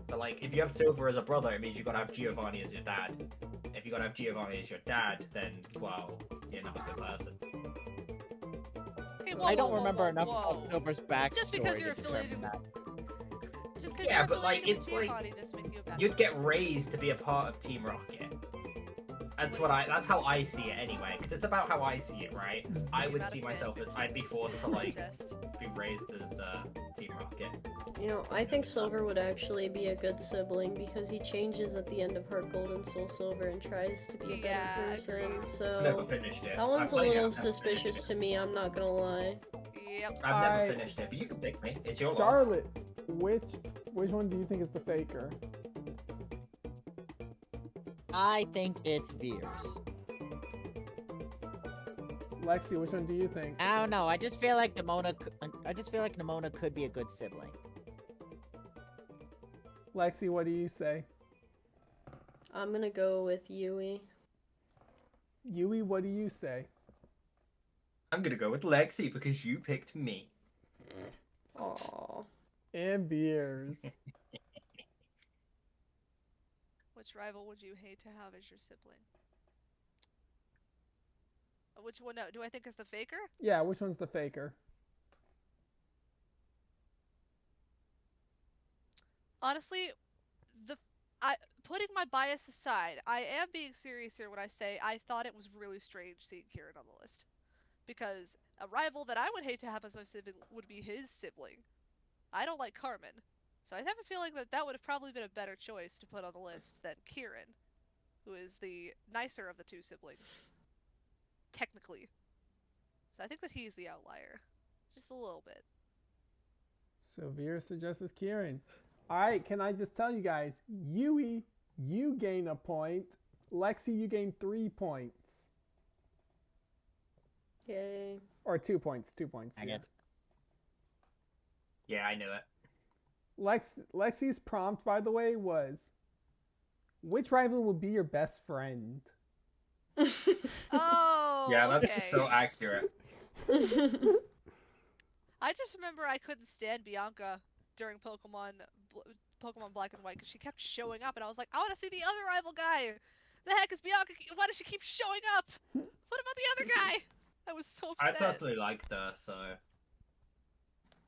But like, if you have Silver as a brother, it means you gotta have Giovanni as your dad. If you gotta have Giovanni as your dad, then well, you're not a good person. Hey, I don't whoa, remember whoa, enough whoa. about Silver's backstory. Just because you're to determine affiliated that. Just because Yeah, you're but, like, affiliated it's with like- Giovanni doesn't make you a bad You'd person. get raised to be a part of Team Rocket. That's how I see it anyway. Because it's about how I see it, right? I You're would not a see fan. myself as I'd be forced to like Just- be raised as Team Rocket. You know, I think Silver would actually be a good sibling because he changes at the end of Heart Gold and Soul Silver and tries to be a better Yeah, person. agreed. Never So finished it. that one's I a played it, little I've never suspicious finished to me. I'm not gonna lie. Yep. I've never I- finished it, but you can pick me. It's your loss. Scarlet, which one do you think is the faker? I think it's Veers. Lexi, which one do you think? I don't know. I just feel like Nimona. I just feel like Nimona could be a good sibling. Lexi, what do you say? I'm gonna go with Yui. Yui, what do you say? I'm gonna go with Lexi because you picked me. Aww. And Beers. Which rival would you hate to have as your sibling? Which one? No, do I think is the faker? Yeah, which one's the faker? Honestly, putting my bias aside, I am being serious here when I say I thought it was really strange seeing Kieran on the list. Because a rival that I would hate to have as my sibling would be his sibling. I don't like Carmen. So I have a feeling that that would have probably been a better choice to put on the list than Kieran, who is the nicer of the two siblings. Technically. So I think that he's the outlier. Just a little bit. So Beers suggests Kieran. Alright, can I just tell you guys, Yui, you gain a point. Lexi, you gain 3 points. Yay. Or 2 points, 2 points. Dang yeah. it. Yeah, I knew it. Lexi's prompt, by the way, was, which rival would be your best friend? Oh, Yeah, that's okay. so accurate. I just remember I couldn't stand Bianca during Pokemon Black and White because she kept showing up, and I was like, I want to see the other rival guy. The heck is Bianca? Why does she keep showing up? What about the other guy? I was so I upset. personally liked her, so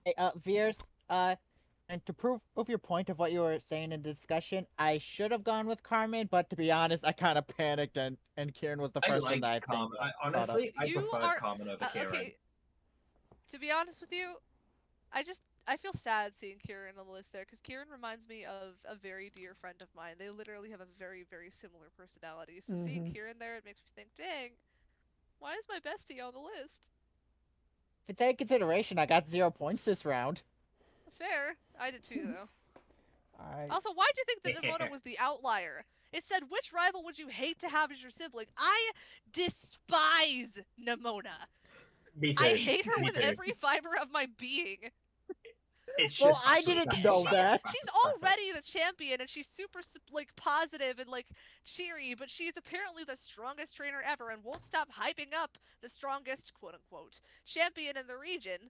Hey, Veers, and to prove your point of what you were saying in the discussion, I should have gone with Carmen, but to be honest, I kind of panicked and Kieran was the I first one liked that I Carmen. think. Honestly, I You preferred are- Carmen over Kieran. Okay. To be honest with you, I feel sad seeing Kieran on the list there because Kieran reminds me of a very dear friend of mine. They literally have a very, very similar personality. So seeing Kieran there, it makes me think, dang, why is my bestie on the list? If it's any consideration, I got 0 points this round. Fair. I did too, though. Alright. Also, why do you think that Nimona was the outlier? It said, which rival would you hate to have as your sibling? I despise Nimona. Me too. I hate her me with too. every fiber of my being. It's Well, just I didn't know that. She's already the champion, and she's super like positive and like cheery. But she's apparently the strongest trainer ever, and won't stop hyping up the strongest quote unquote champion in the region.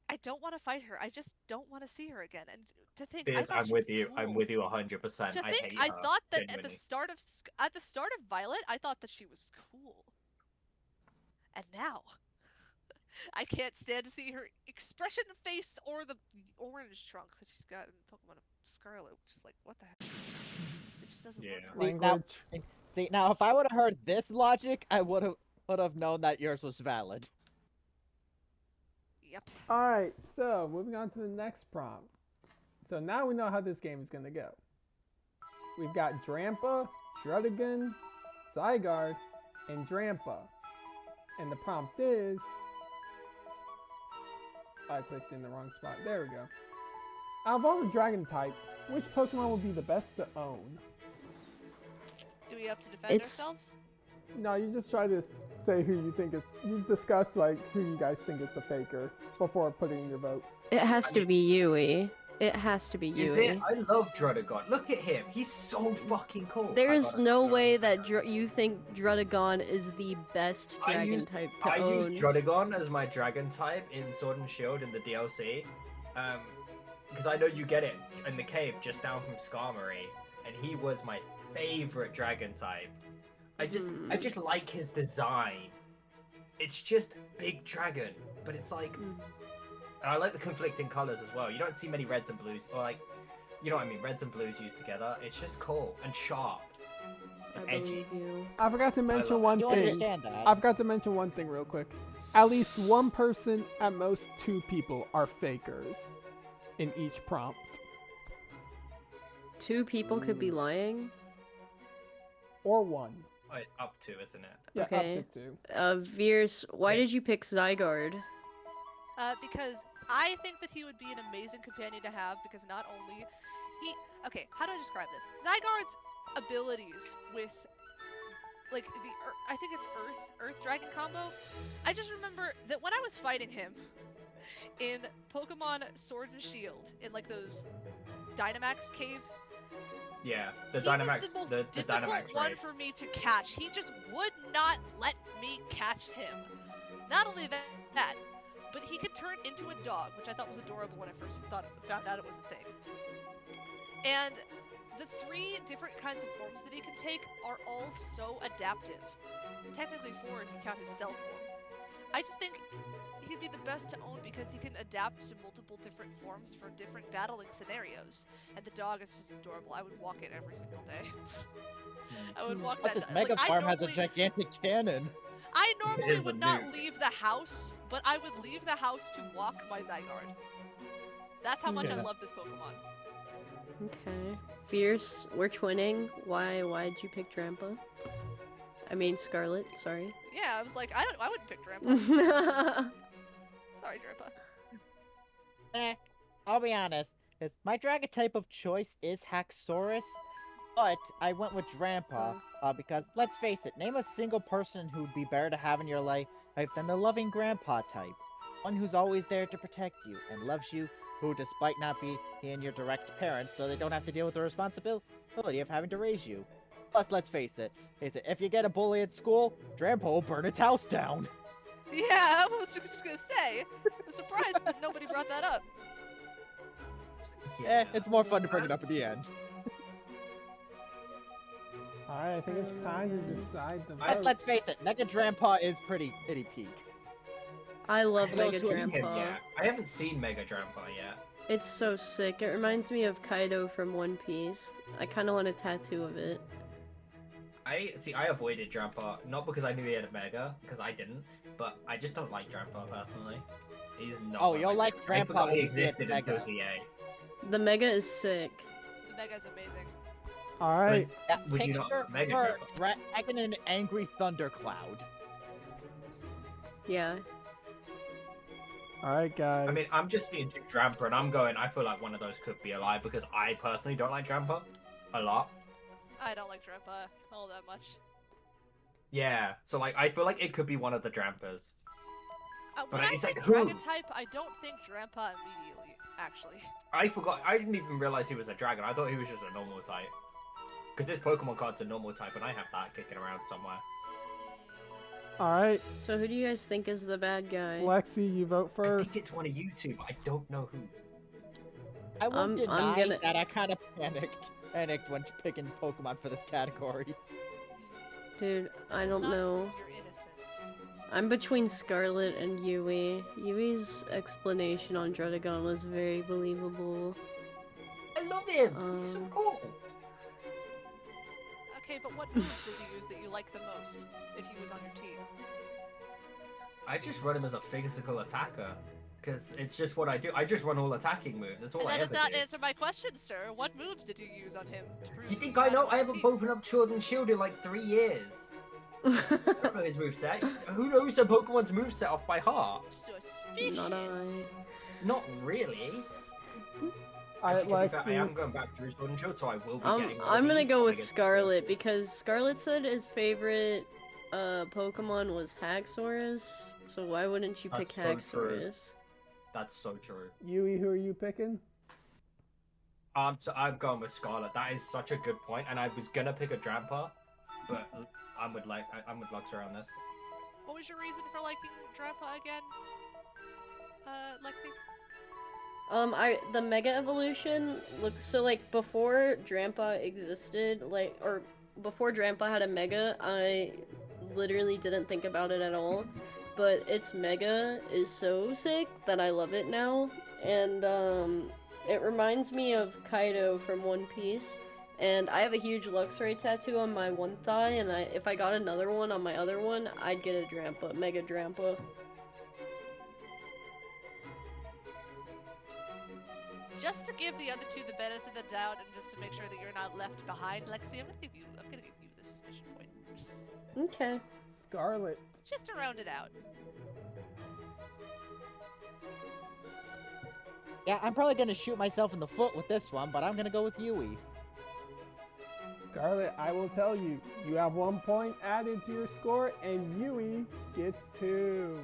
I don't want to fight her. I just don't want to see her again. And to think, I Biz, thought I'm she with was you. I'm cool. with you 100%. To I think, hate I her, thought that genuinely. at the start of Violet, I thought that she was cool. And now, I can't stand to see her expression face or the orange trunks that she's got in Pokemon Scarlet, which is like, what the heck? It just doesn't Yeah. work. Language. See, now if I would have heard this logic, I would have known that yours was valid. Yep. All right, so moving on to the next prompt. So now we know how this game is going to go. We've got Drampa, Drudigan, Zygarde, and Drampa. And the prompt is... I clicked in the wrong spot. There we go. Out of all the dragon types, which Pokemon would be the best to own? Do we have to defend It's- ourselves? No, you just try to say who you think is... You discuss, like, who you guys think is the faker before putting in your votes. It has to be Yui. It has to be Is Yui. it? I love Drudigon. Look at him. He's so fucking cool. There I is gotta no say. way that you think Drudigon is the best dragon type to I own. used Drudigon as my dragon type in Sword and Shield in the DLC. Because I know you get it in the cave just down from Skarmory, and he was my favorite dragon type. I just like his design. It's just big dragon, but it's like, and I like the conflicting colors as well. You don't see many reds and blues, or like, you know what I mean, reds and blues used together. It's just cool and sharp I and edgy. believe you. I forgot to mention one You thing. understand that? I forgot to mention one thing real quick. At least one person, at most two people, are fakers in each prompt. 2 people could be lying. Or one. Oh, it's up to, isn't it? Yeah, Okay. up to two. Veers, why did you pick Zygarde? Because I think that he would be an amazing companion to have because not only okay, how do I describe this? Zygarde's abilities with like I think it's Earth Dragon combo. I just remember that when I was fighting him in Pokemon Sword and Shield in like those Dynamax cave, Yeah, the he Dynamax, was the most the difficult Dynamax one raid. for me to catch. He just would not let me catch him. Not only that, but he could turn into a dog, which I thought was adorable when I first found out it was a thing. And the 3 different kinds of forms that he can take are all so adaptive. Technically 4 if you count his cell form. I just think he'd be the best to own because he can adapt to multiple different forms for different battling scenarios. And the dog is just adorable. I would walk it every single day. I would walk Plus, that its dog. Mega Like, Farm has a gigantic cannon. I normally is a would not nuke. leave the house, but I would leave the house to walk my Zygarde. That's how much I Yeah. love this Pokemon. Okay. Fierce, we're twinning. Why'd you pick Drampa? I mean Scarlet, sorry. Yeah, I was like, I wouldn't pick Drampa. I Sorry, Drampa. I'll be honest. My dragon type of choice is Haxorus, but I went with Drampa because, let's face it, name a single person who would be better to have in your life than the loving grandpa type. One who's always there to protect you and loves you, who, despite not being your direct parent, so they don't have to deal with the responsibility of having to raise you. Plus, let's face it, if you get a bully at school, Drampa will burn its house down. Yeah, I was just gonna say. I was surprised that nobody brought that up. It's more fun to bring it up at the end. Alright, I think it's time to decide the Plus, vote. let's face it, Mega Drampa is pretty itty peak. love I Mega haven't seen him Drampa. yet. I haven't seen Mega Drampa yet. It's so sick. It reminds me of Kaido from One Piece. I kind of want a tattoo of it. I avoided Drampa, not because I knew he had a Mega, because I didn't, but I just don't like Drampa personally. He's not. Oh, one of you'll my like favorites. I Drampa forgot when he you see it existed Mega. until ZA. The Mega is sick. The Mega's amazing. Alright, Would you not Picture Mega her Drampa? dragging an angry thundercloud. Yeah. alright guys. I mean, I'm just seeing Drampa, and I feel like one of those could be alive, because I personally don't like Drampa a lot. I don't like Drampa all that much. Yeah, so like, I feel like it could be one of the Drampas. When But I it's think like, who? Dragon type, I don't think Drampa immediately, actually. I forgot, I didn't even realize he was a dragon. I thought he was just a normal type. Because his Pokemon card's a normal type, and I have that kicking around somewhere. Alright, So who do you guys think is the bad guy? Lexi, you vote I first. think it's one of you two, but I don't know who. I won't I'm deny gonna- that I kind of panicked when picking Pokemon for this category. Dude, I It's don't not know. Your innocence. I'm between Scarlet and Yui. Yui's explanation on Drudigon was very believable. I love him! He's so Um, cool! Okay, but what moves does he use that you like the most if he was on your team? I just run him as a physical attacker. Because it's just what I do. I just run all attacking moves. That's all And I that ever does not do. answer my question, sir. What moves did you use on him? To prove You think you I had know? him I on haven't your team? opened up Sword and Shield in like 3 years. I don't know his moveset. Who knows a Pokemon's moveset off by heart? Suspicious. Not I. Not really. Alright, Actually, to be fair, I am Lexi. going back through Sword and Shield, so I will be getting all I'm of gonna these go when I with get to Scarlet because Scarlet said his favorite Pokemon was Haxorus. So why wouldn't you pick That's so true. Haxorus? That's so true. Yui, who are you picking? So I'm going with Scarlet. That is such a good point, and I was gonna pick a Drampa, but I'm with Luxor on this. What was your reason for liking Drampa again, Lexi? The Mega Evolution looks so like before Drampa existed, or before Drampa had a Mega, I literally didn't think about it at all. But its Mega is so sick that I love it now, and it reminds me of Kaido from One Piece. And I have a huge Luxray tattoo on my one thigh, and if I got another one on my other one, I'd get a Drampa, Mega Drampa. Just to give the other two the benefit of the doubt, and just to make sure that you're not left behind, Lexi, I'm gonna give you the suspicion point. Okay. Scarlet. Just to round it out. Yeah, I'm probably gonna shoot myself in the foot with this one, but I'm gonna go with Yui. Scarlet, I will tell you, you have 1 point added to your score, and Yui gets 2.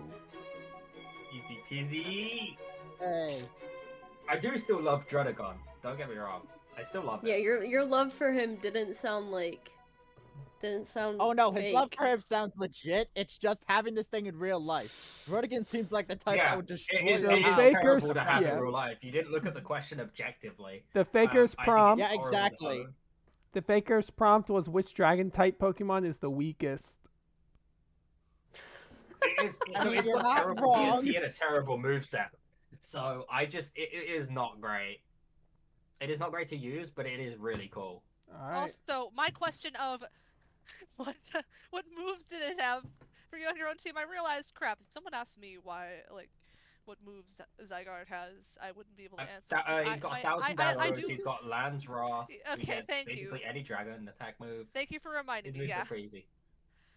Easy peasy. Hey. I do still love Dredagon. Don't get me wrong. I still love it. Yeah, your love for him didn't sound. Oh no, his fake. love for him sounds legit. It's just having this thing in real life. Rodigan seems like the type that would destroy it your is house. terrible to have yeah. in real life. You didn't look at the question objectively. The Faker's I think prompt. it's Yeah, horrible to exactly. own. The Faker's prompt was which Dragon type Pokemon is the weakest. It is, I so mean, it's you're got not terrible wrong. DST and a terrible moveset. So it is not great. It is not great to use, but it is really cool. Alright. Also, my question of what moves did it have for you on your own team? I realized, crap. If someone asked me what moves Zygarde has, I wouldn't be able to answer. He's got 1,000 arrows. He's got Lance Wrath. Okay, he gets thank basically you. any dragon attack move. Thank you for reminding His me. moves Yeah. are crazy.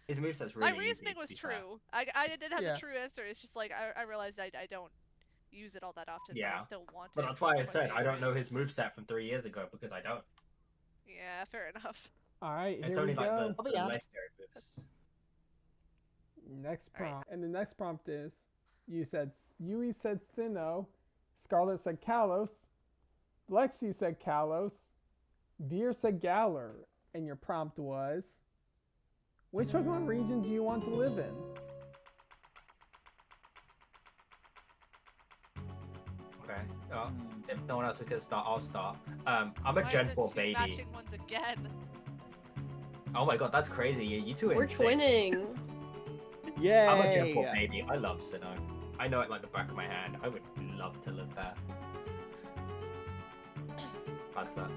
His moveset's really My reasoning easy, was to be fair. true. I did have Yeah. the true answer. It's just like I realized I don't use it all that often. But Yeah. I still want it. But that's why I It's my said I don't favorite. know his moveset from 3 years ago because I don't. Yeah, fair enough. Alright, It's here only we like go. the be honest. legendary moves. Next Alright. prompt. And the next prompt is Yui said Sinnoh, Scarlet said Kalos, Lexi said Kalos, Veer said Galar, and your prompt was which Pokemon region do you want to live in? Okay. If no one else is gonna start, I'll start. I'm a Why are Gen the 4 two baby. matching ones again? Oh my god, that's crazy. You two are We're insane. twinning. Yay! I'm a Gen 4 baby. I love Sinnoh. I know it like the back of my hand. I would love to live there. That's that.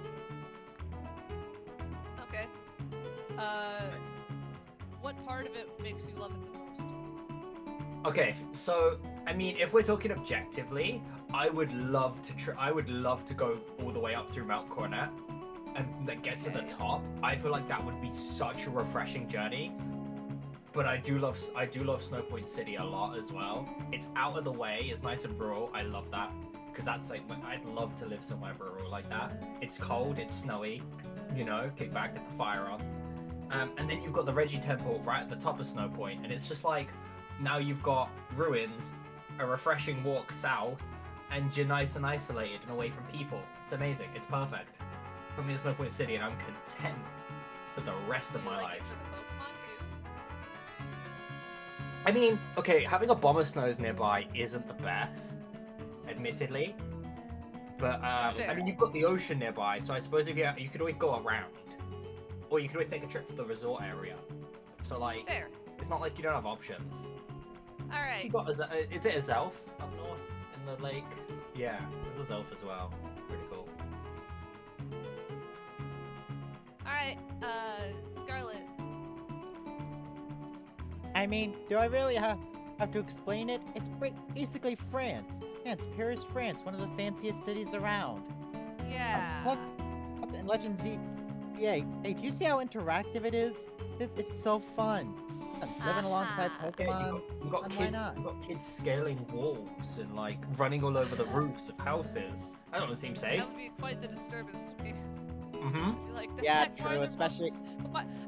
Okay. What part of it makes you love it the most? Okay, so I mean, if we're talking objectively, I would love to go all the way up through Mount Coronet and like, get to the top. I feel like that would be such a refreshing journey. But I do love Snow Point City a lot as well. It's out of the way. It's nice and rural. I love that because that's like I'd love to live somewhere rural like that. It's cold. It's snowy. You know, kick back, get the fire on. And then you've got the Reggie Temple right at the top of Snow Point, and it's just like now you've got ruins, a refreshing walk south, and you're nice and isolated and away from people. It's amazing. It's perfect. Put me in Snow Point City, and I'm content for the rest of Do you my like life. it for the Pokemon too? I mean, okay, having a Bomber Snows nearby isn't the best, admittedly. But I Fair. mean, you've got the ocean nearby, so I suppose if you could always go around, or you could always take a trip to the resort area. So like, Fair. it's not like you don't have options. All You right. got is it a Zelf up north in the lake? Yeah, there's a Zelf as well. Pretty cool. All right. Scarlet. I mean, do I really have to explain it? It's basically France. Paris, France, one of the fanciest cities around. Yeah. Plus in Legend Z, hey, do you see how interactive it is? It's so fun. Living alongside Uh-huh. Pokemon. You got and why kids. not? You got kids scaling walls and like running all over the roofs of houses. That don't seem safe. That would be quite the disturbance to me. Mm-hmm. Be like, the Yeah, heck, why are true, there especially- roofs?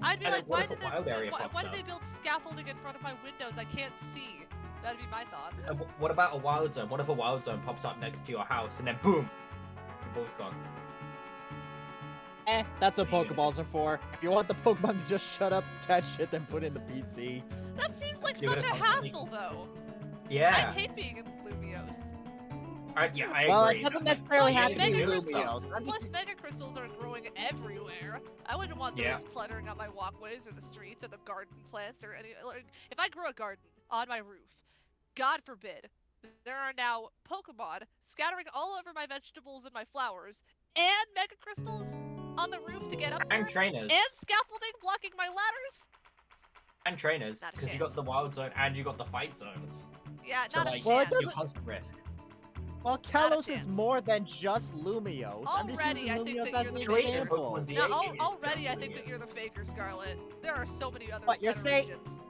I'd be And like, what why if a did they, wild area why pops did they up? build scaffolding in front of my windows? I can't see. That'd be my thoughts. And what about a wild zone? What if a wild zone pops up next to your house and then boom, the ball's gone? That's what Pokeballs are for. If you want the Pokemon to just shut up, catch it, then put it in the PC. That seems like Give it such a a constantly- hassle, though. Yeah. I hate being in Lumios. I Well, agree. it doesn't necessarily Plus, have to be Mega Lumios. crystals. I'm just- Plus, mega crystals are growing everywhere. I wouldn't want those Yeah. cluttering up my walkways or the streets or the garden plants or any. Like, if I grew a garden on my roof, God forbid, there are now Pokemon scattering all over my vegetables and my flowers, and mega crystals on the roof to get up there, And trainers. and scaffolding blocking my ladders. And trainers. Not a Because you got chance. the wild zone and you got the fight zones. Yeah, So not like, a Well, it chance. doesn't- you're constant risk. Well, Not a Kalos is chance. more than just Lumios. I'm just Already, using I think Lumios that as you're an the Trade faker. example. Pokemon's Now, EA is already, I just think that you're the Lumios. faker, Scarlet. There are so many other What, you're better saying- regions.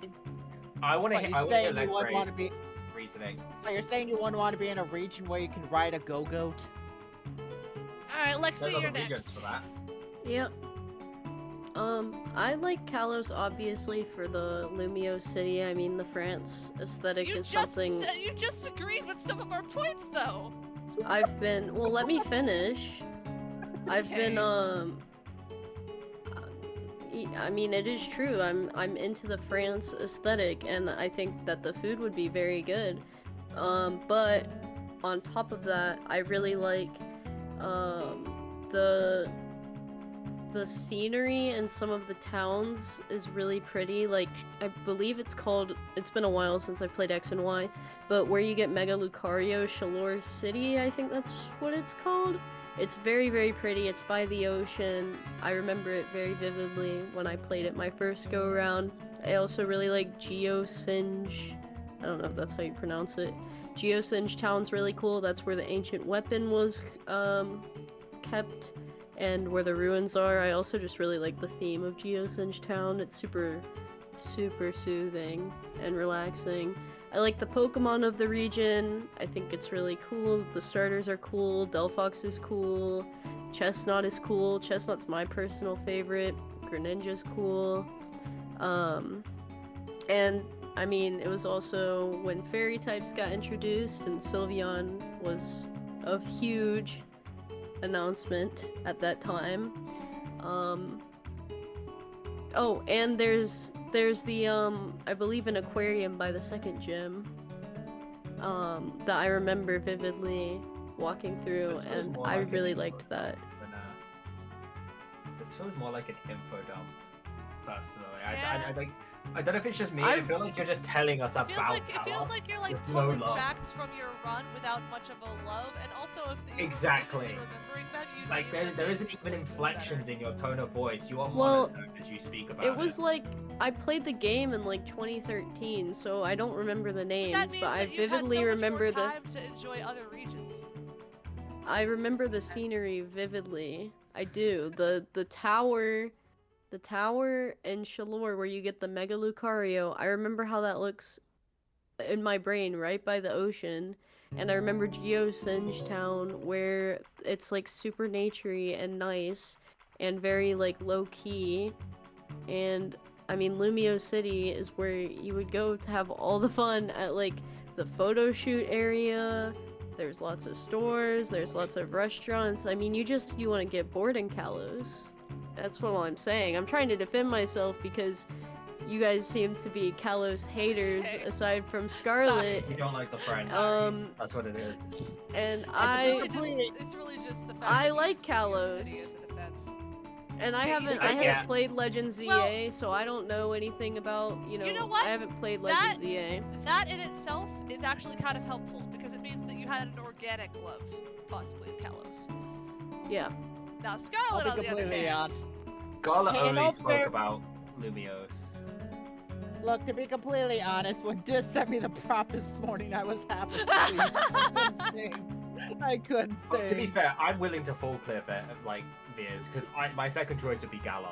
I want to What, hear. you're I want to hear saying you Lex wouldn't want to Ray's be? reasoning. What, you're saying you wouldn't want to be in a region where you can ride a go-goat? All right, Lexi, There's you're other regions next. for that. Yep. I like Kalos obviously for the Lumio city. I mean, the France aesthetic You is just something you just agreed with some of our points, though. I've been. Well, let me finish. I've been. I mean, it is true. I'm into the France aesthetic, and I think that the food would be very good. But on top of that, I really like the scenery in some of the towns is really pretty. Like, I believe it's called, it's been a while since I played X and Y, but where you get Mega Lucario, Shalor City, I think that's what it's called. It's very, very pretty. It's by the ocean. I remember it very vividly when I played it my first go around. I also really like Geosinge. I don't know if that's how you pronounce it. Geosinge Town's really cool. That's where the ancient weapon was kept, and where the ruins are. I also just really like the theme of Geosinge Town. It's super, super soothing and relaxing. I like the Pokemon of the region. I think it's really cool. The starters are cool. Delphox is cool. Chestnut is cool. Chestnut's my personal favorite. Greninja's cool. And I mean, it was also when fairy types got introduced, and Sylveon was a huge announcement at that time. Oh, and there's the I believe an aquarium by the second gym that I remember vividly walking through, This feels and more I like an really info liked that. dump than this feels more like an info dump, personally. Yeah. I don't know if it's just me. I- I feel like you're just telling us It feels about like you're like with no pulling love. facts from your run without much of a love, and also if you're Exactly. vividly remembering them, you Like there isn't even inflections in your tone of voice. You are Well, monotone as you speak about It was like I played the game in like 2013, so I don't remember the names, That means but I that you've had vividly so much remember more the time to enjoy other regions. I remember the scenery vividly. I do. The tower in Shalor where you get the Mega Lucario. I remember how that looks in my brain right by the ocean. And I remember Geosinge Town where it's like super naturey and nice and very like low key. And I mean, Lumio City is where you would go to have all the fun at like the photo shoot area. There's lots of stores, there's lots of restaurants. I mean, you want to get bored in Kalos. That's what I'm saying. I'm trying to defend myself because you guys seem to be Kalos haters Hey. aside from Scarlet. You don't like the French. That's what it is. And It's really just the fact I that like you use Lumiose City Kalos. as a defense. And I Yeah, you haven't know- I Yeah. haven't played Legends ZA, Well, so I don't know anything about, You know what? I haven't played That- Legends ZA. That in itself is actually kind of helpful because it means that you had an organic love, possibly, of Kalos. Yeah. Now, Scarlet, I'll on be the other completely hand, honest. Scarlet Hey, in only all spoke fair- about Lumios. Look, to be completely honest, when Dis sent me the prop this morning, I was half asleep. I couldn't think. To be fair, I'm willing to fall clear for like Viz because my second choice would be Galar.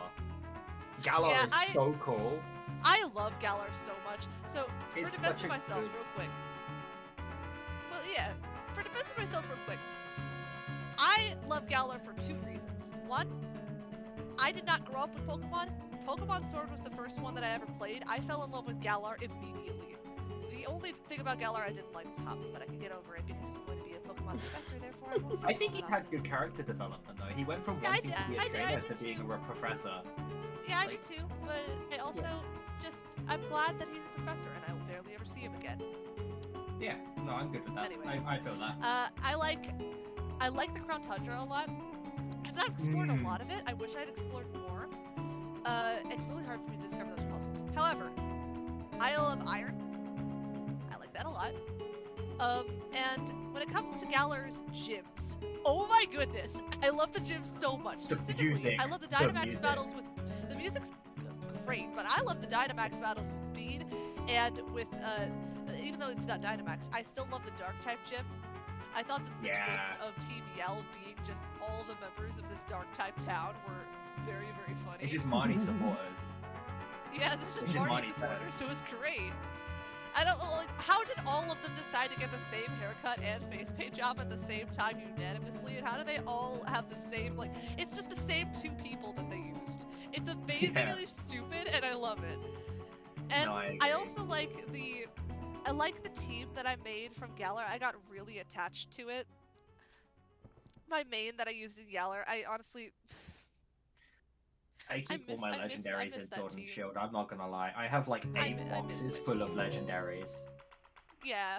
Galar Yeah, is so cool. I love Galar so much. So, for It's defense such of a myself, good- real quick. Well, yeah, for defense of myself, real quick. I love Galar for 2 reasons. One, I did not grow up with Pokemon. Pokemon Sword was the first one that I ever played. I fell in love with Galar immediately. The only thing about Galar I didn't like was Hop, but I can get over it because he's going to be a Pokemon professor, therefore I won't I think say he it had often. good character development though. He went from Yeah, wanting to be a I trainer to did being too. a professor. Yeah, I like- do too, but I also just, I'm glad that he's a professor and I will barely ever see him again. Yeah, no, I'm good with that. Anyway. I feel that. I like the Crown Tundra a lot. I've not explored a lot of it. I wish I'd explored more. It's really hard for me to discover those puzzles. However, Isle of Iron, I like that a lot. And when it comes to Galar's gyms, oh my goodness, I love the gyms so much. The Specifically, music, I love the the Dynamax music. battles with the music's great, but I love the Dynamax battles with Bean and with even though it's not Dynamax, I still love the Dark type gym. I thought that the Yeah. twist of Team Yell being just all the members of this Dark type town were very, very funny. It's just Marnie supporters. Yeah, it's just It's just Marty Marty's supporters, bad. so it was great. I don't like how did all of them decide to get the same haircut and face paint job at the same time unanimously, and how do they all have the same like? It's just the same 2 people that they used. It's amazingly stupid, and I love it. And No, I I agree. also like the team that I made from Galar. I got really attached to it. My main that I used in Galar, I honestly. I keep all miss- my I miss legendaries in that Sword and team. Shield. I'm not gonna lie. I have like I 8 miss boxes my full of team. legendaries. Yeah,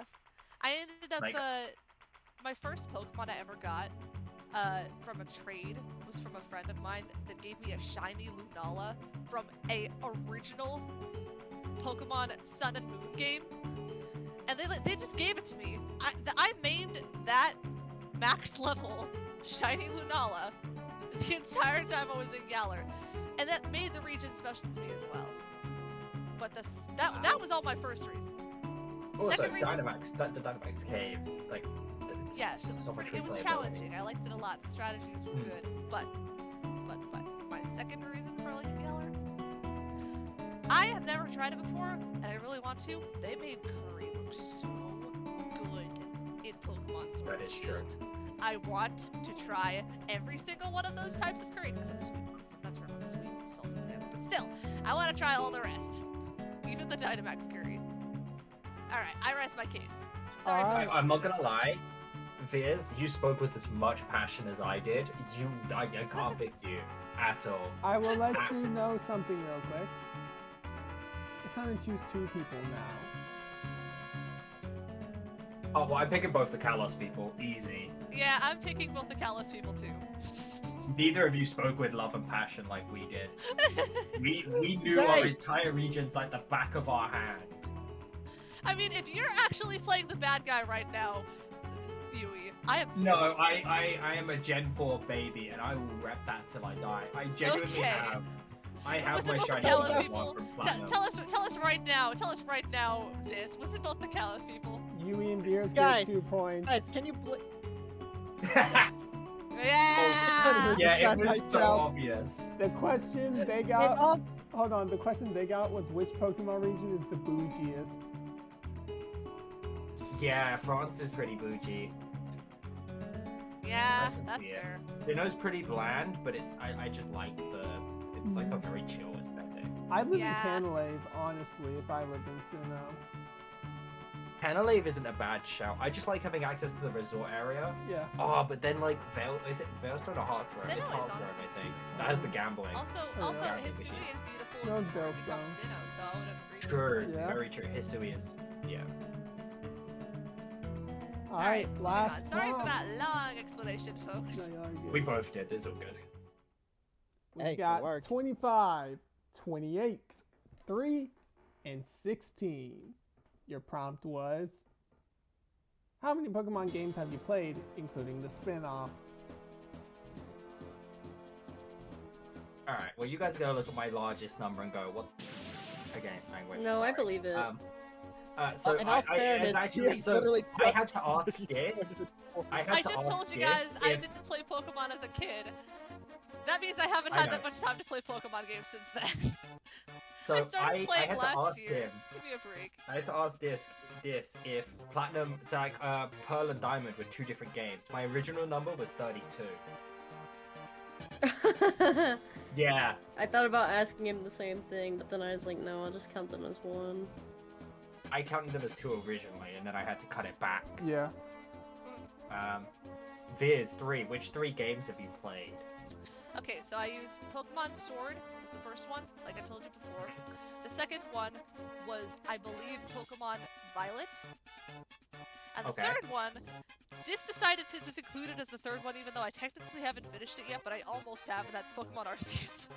I ended up Like- my first Pokemon I ever got from a trade was from a friend of mine that gave me a shiny Lunala from a original Pokemon Sun and Moon game, and they just gave it to me. I mained that max level shiny Lunala the entire time I was in Galar, and that made the region special to me as well. But that was all my first reason. Also, Second reason, the Dynamax caves, like, it's yes, just so much it was replayability. challenging. I liked it a lot. The strategies were good, but my second reason for liking Galar, I have never tried it before, and I really want to. They made curry look so good in Pokemon Sword That and is true. Shield. I want to try every single one of those types of curry, except for the sweet ones. I'm not sure about sweet and salty together, but still, I want to try all the rest, even the Dynamax curry. All right, I rest my case. Sorry for the I'm not gonna lie, Viz, you spoke with as much passion as I did. I can't pick you at all. I will let you know something real quick. It's time to choose 2 people now. Oh, well, I'm picking both the Kalos people. Easy. Yeah, I'm picking both the Kalos people too. Neither of you spoke with love and passion like we did. We knew Hey! our entire regions like the back of our hand. I mean, if you're actually playing the bad guy right now, Yui, I am. No, I am a Gen 4 baby, and I will rep that till I die. I genuinely Okay. have. I have Was it my both the shiny Kalos Pokemon people? from Platinum. Tell us right now. Tell us right now, Dis. Was it both the Kalos people? Yui and Beers Guys, get 2 points. Guys, can you Yeah. Yeah, it was so Myself. obvious. The question they It's got. all Hold on. The question they got was which Pokemon region is the bougiest? Yeah, France is pretty bougie. Yeah, I can that's see it. fair. Sinnoh's pretty bland, but I just like it's like a very chill aesthetic. I live Yeah. in Canalave, honestly, if I lived in Sinnoh. Canalave isn't a bad shout. I just like having access to the resort area. Yeah. Oh, but then like is it Veilstone or Heartthrown? Sinnoh It's is Heartthrown, honestly I think. beautiful. That has the gambling. Also, Oh, yeah. Hisui is beautiful No, before it Veilstone. becomes Sinnoh, so I would have agreed. True, Yeah. very true. Hisui is yeah. All right, moving last on. Sorry for prompt. that long explanation, folks. No, you're good. We both did. It's all good. We Hey, it got worked. 25, 28, 3, and 16. Your prompt was, how many Pokemon games have you played, including the spin-offs? All right. Well, you guys gotta look at my largest number and go, what? Okay, I wait. No, I sorry. believe it. So in all fairness, actually, so literally I had to ask just this. I had I to just ask told you this guys I if- didn't play Pokemon as a kid. That means I haven't I had know. that much time to play Pokemon games since then. So I started I playing had to last ask year. him. Give me a break. I had to ask this if Platinum, it's like Pearl and Diamond were two different games. My original number was 32. Yeah. I thought about asking him the same thing, but then I was like, no, I'll just count them as one. I counted them as two originally, and then I had to cut it back. Yeah. Viz 3. Which 3 games have you played? Okay, so I used Pokemon Sword was the first one, like I told you before. The second one was, I believe, Pokemon Violet. And the Okay. third one, decided to just include it as the third one, even though I technically haven't finished it yet, but I almost have, and that's Pokemon Arceus.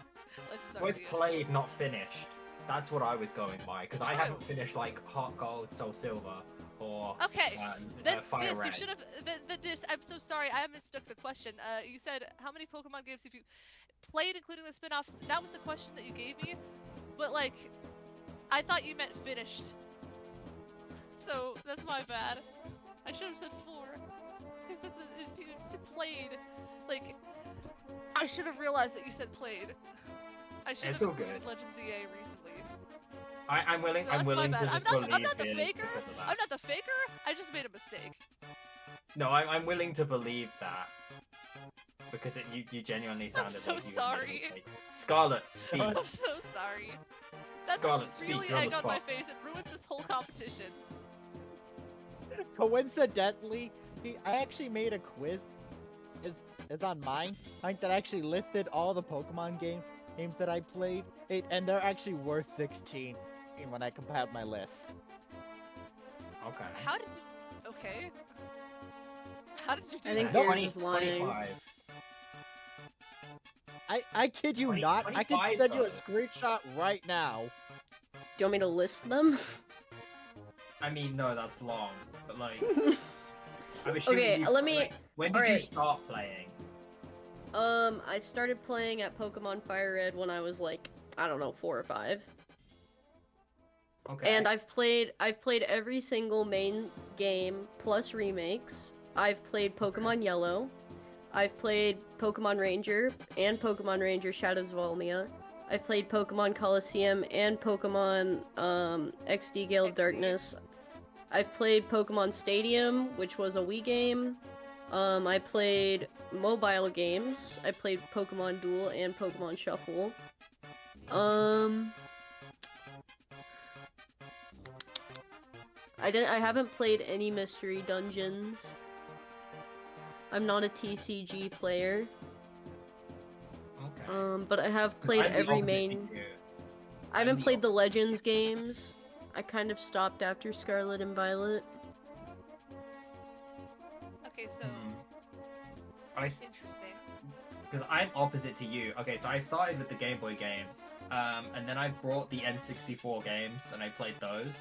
Legends Was Arceus. played, not finished. That's what I was going by, because I True. haven't finished like Heart Gold, Soul Silver, or Okay, Fire this, you Red. should have, this, I'm so sorry, I mistook the question. You said, how many Pokemon games have you played, including the spin-offs? That was the question that you gave me, but like, I thought you meant finished. So, that's my bad. I should have said 4. Because if you said played, like, I should have realized that you said played. I should It's have all good. included Legends EA recently. I'm willing. So I'm that's my willing to bad. just I'm believe not the Viz faker. because of that. I'm not the faker. I just made a mistake. No, I'm willing to believe that because you genuinely sounded so like you sorry. made a mistake. Scarlet, speak. I'm so sorry. That's Scarlet, like speak. really You're on egg the on my spot. face. It ruins this whole competition. Coincidentally, I actually made a quiz. Is on mine. Like that actually listed all the Pokemon games that I played, and there actually were 16 when I compiled my list. Okay. How did you? Okay. How did you do I think that? yours is lying. 25. I kid you 20 not. I can 25 send you a though. screenshot right now. Do you want me to list them? I mean, no, that's long, but like. I'm assuming Okay, you, let me- like, when did you alright. start playing? I started playing at Pokemon Fire Red when I was like, I don't know, 4 or 5. Okay. And I've played every single main game plus remakes. I've played Pokemon Yellow. I've played Pokemon Ranger and Pokemon Ranger Shadows of Almia. I've played Pokemon Coliseum and Pokemon XD Gale of XD. Darkness. I've played Pokemon Stadium, which was a Wii game. I played mobile games. I played Pokemon Duel and Pokemon Shuffle. I haven't played any mystery dungeons. I'm not a TCG player. Okay. But I have 'Cause played I'm the every opposite main. to you. I haven't I'm the played the Legends games. I kind of stopped after Scarlet and Violet. Okay, so interesting. Because I'm opposite to you. Okay, so I started with the Game Boy games, and then I brought the N64 games and I played those.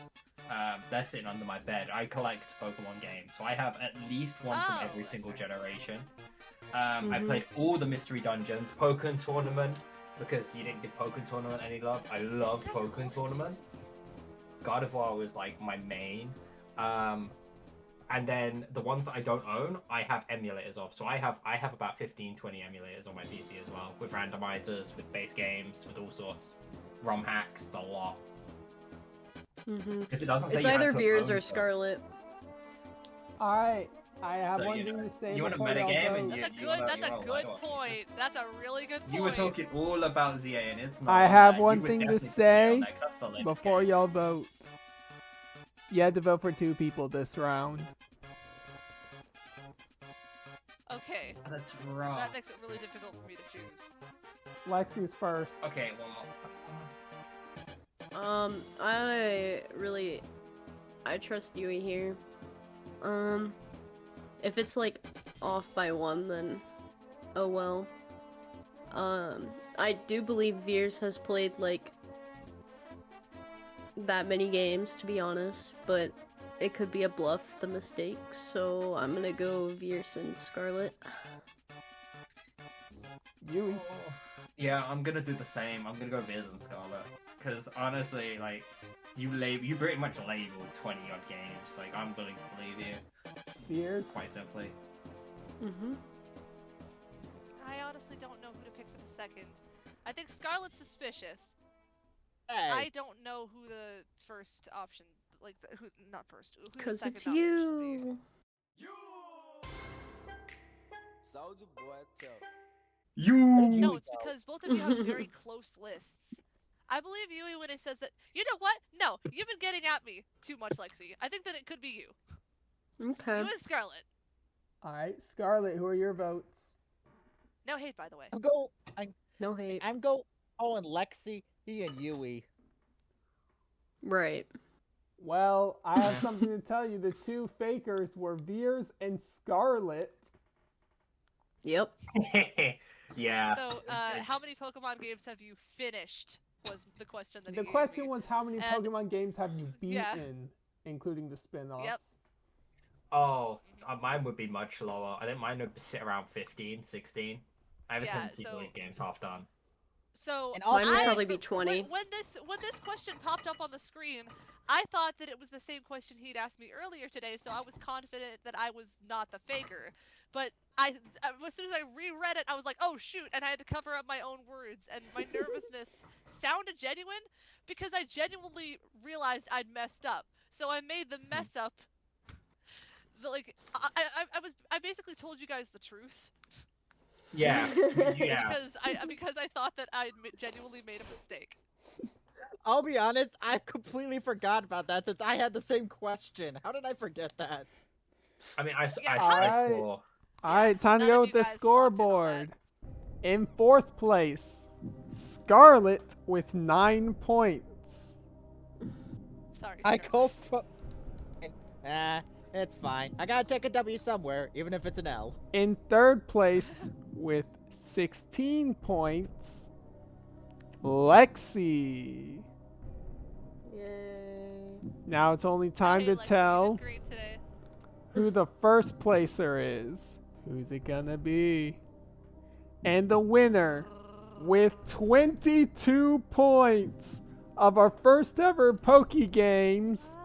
They're sitting under my bed. I collect Pokemon games, so I have at least one from Oh, every that's single right. generation. I Mhm. played all the mystery dungeons, Pokemon Tournament, because you didn't give Pokemon Tournament any love. I love You guys are Pokemon old Tournament. God of War was like my main. And then the ones that I don't own, I have emulators of. So I have about 15, 20 emulators on my PC as well, with randomizers, with base games, with all sorts. ROM hacks, the lot. Mhm. If it doesn't say It's you have either to Veers own or stuff. Scarlet. Alright, I have So, one you thing know, to say you want a before y'all metagame and vote. you- That's a you good. wanna- That's you a wanna good lie, don't you? point. That's a really good point. You were talking all about ZA, and it's not. I have You one would thing to definitely put ZA on say next. That's the latest before game. y'all vote. You had to vote for 2 people this round. Okay, That's wrong. that makes it really difficult for me to choose. Lexi's first. Okay, well. I trust Yui here. If it's like off by 1, then oh well. I do believe Veers has played like that many games, to be honest, but it could be a bluff, the mistake, so I'm gonna go Veers and Scarlet. Yui. Yeah, I'm gonna do the same. I'm gonna go Viz and Scarlet. Because honestly, like, you pretty much labeled 20 odd games. Like, I'm willing to believe you. Fears. Quite simply. Mm-hmm. I honestly don't know who to pick for the second. I think Scarlet's suspicious. Hey. I don't know who the first option, like, who not first, who the Because second it's nomination you. Soldier boy, tell. You. be. No, it's because both of you have very close lists. I believe Yui when he says that. You know what? No, you've been getting at me too much, Lexi. I think that it could be you. Okay. You and Scarlet. All right, Scarlet. Who are your votes? No hate, by the way. No hate. I'm going Lexi, he and Yui. Right. Well, I have something to tell you. The two fakers were Veers and Scarlet. Yep. Yeah. So, how many Pokemon games have you finished? Was the question that The he gave question me. was, how many And- Pokemon games have you beaten, Yeah. including the spin-offs? Yep. Oh, mine would be much lower. I think mine would sit around 15, 16. I have a Yeah, tendency to so- leave games half done. So And Mine would I- probably be 20. When this question popped up on the screen, I thought that it was the same question he'd asked me earlier today, so I was confident that I was not the faker. But as soon as I reread it, I was like, oh shoot, and I had to cover up my own words, and my nervousness sounded genuine because I genuinely realized I'd messed up. So I made the mess up. I basically told you guys the truth. Yeah. Yeah. because I thought that I genuinely made a mistake. I'll be honest, I completely forgot about that since I had the same question. How did I forget that? I mean, I Yeah, saw. All right, time to None go of with you the guys clocked in on scoreboard. In fourth place, Scarlet with 9 points. Sorry. I Scarlet. go for... it's fine. I gotta take a W somewhere, even if it's an L. In third place with 16 points, Lexi. Yay. Now it's only time Hey, to Lexi, you tell did great today. who the first placer is. Who's it gonna be? And the winner with 22 points of our first ever Poke Games,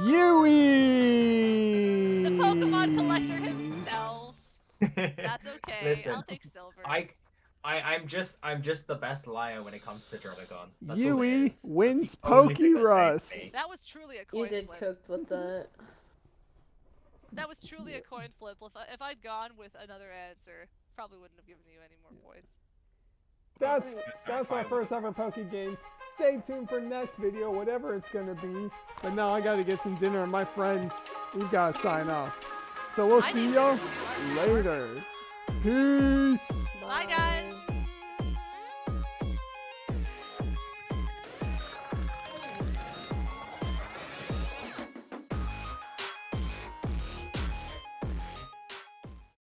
Yui! The Pokemon collector himself. That's okay. Listen, I'll take silver. I'm just the best liar when it comes to Drogon. That's all it Yui is. wins That's the only thing that Pokerus. saves me. That was truly a coin You did flip. cook with that. That was truly a coin flip. If I'd gone with another answer, probably wouldn't have given you any more points. That's our first ever Poke Games. Stay tuned for next video, whatever it's gonna be. But now I gotta get some dinner, and my friends, we've gotta sign off. So we'll I see didn't y'all know you. later. Peace. Bye, guys.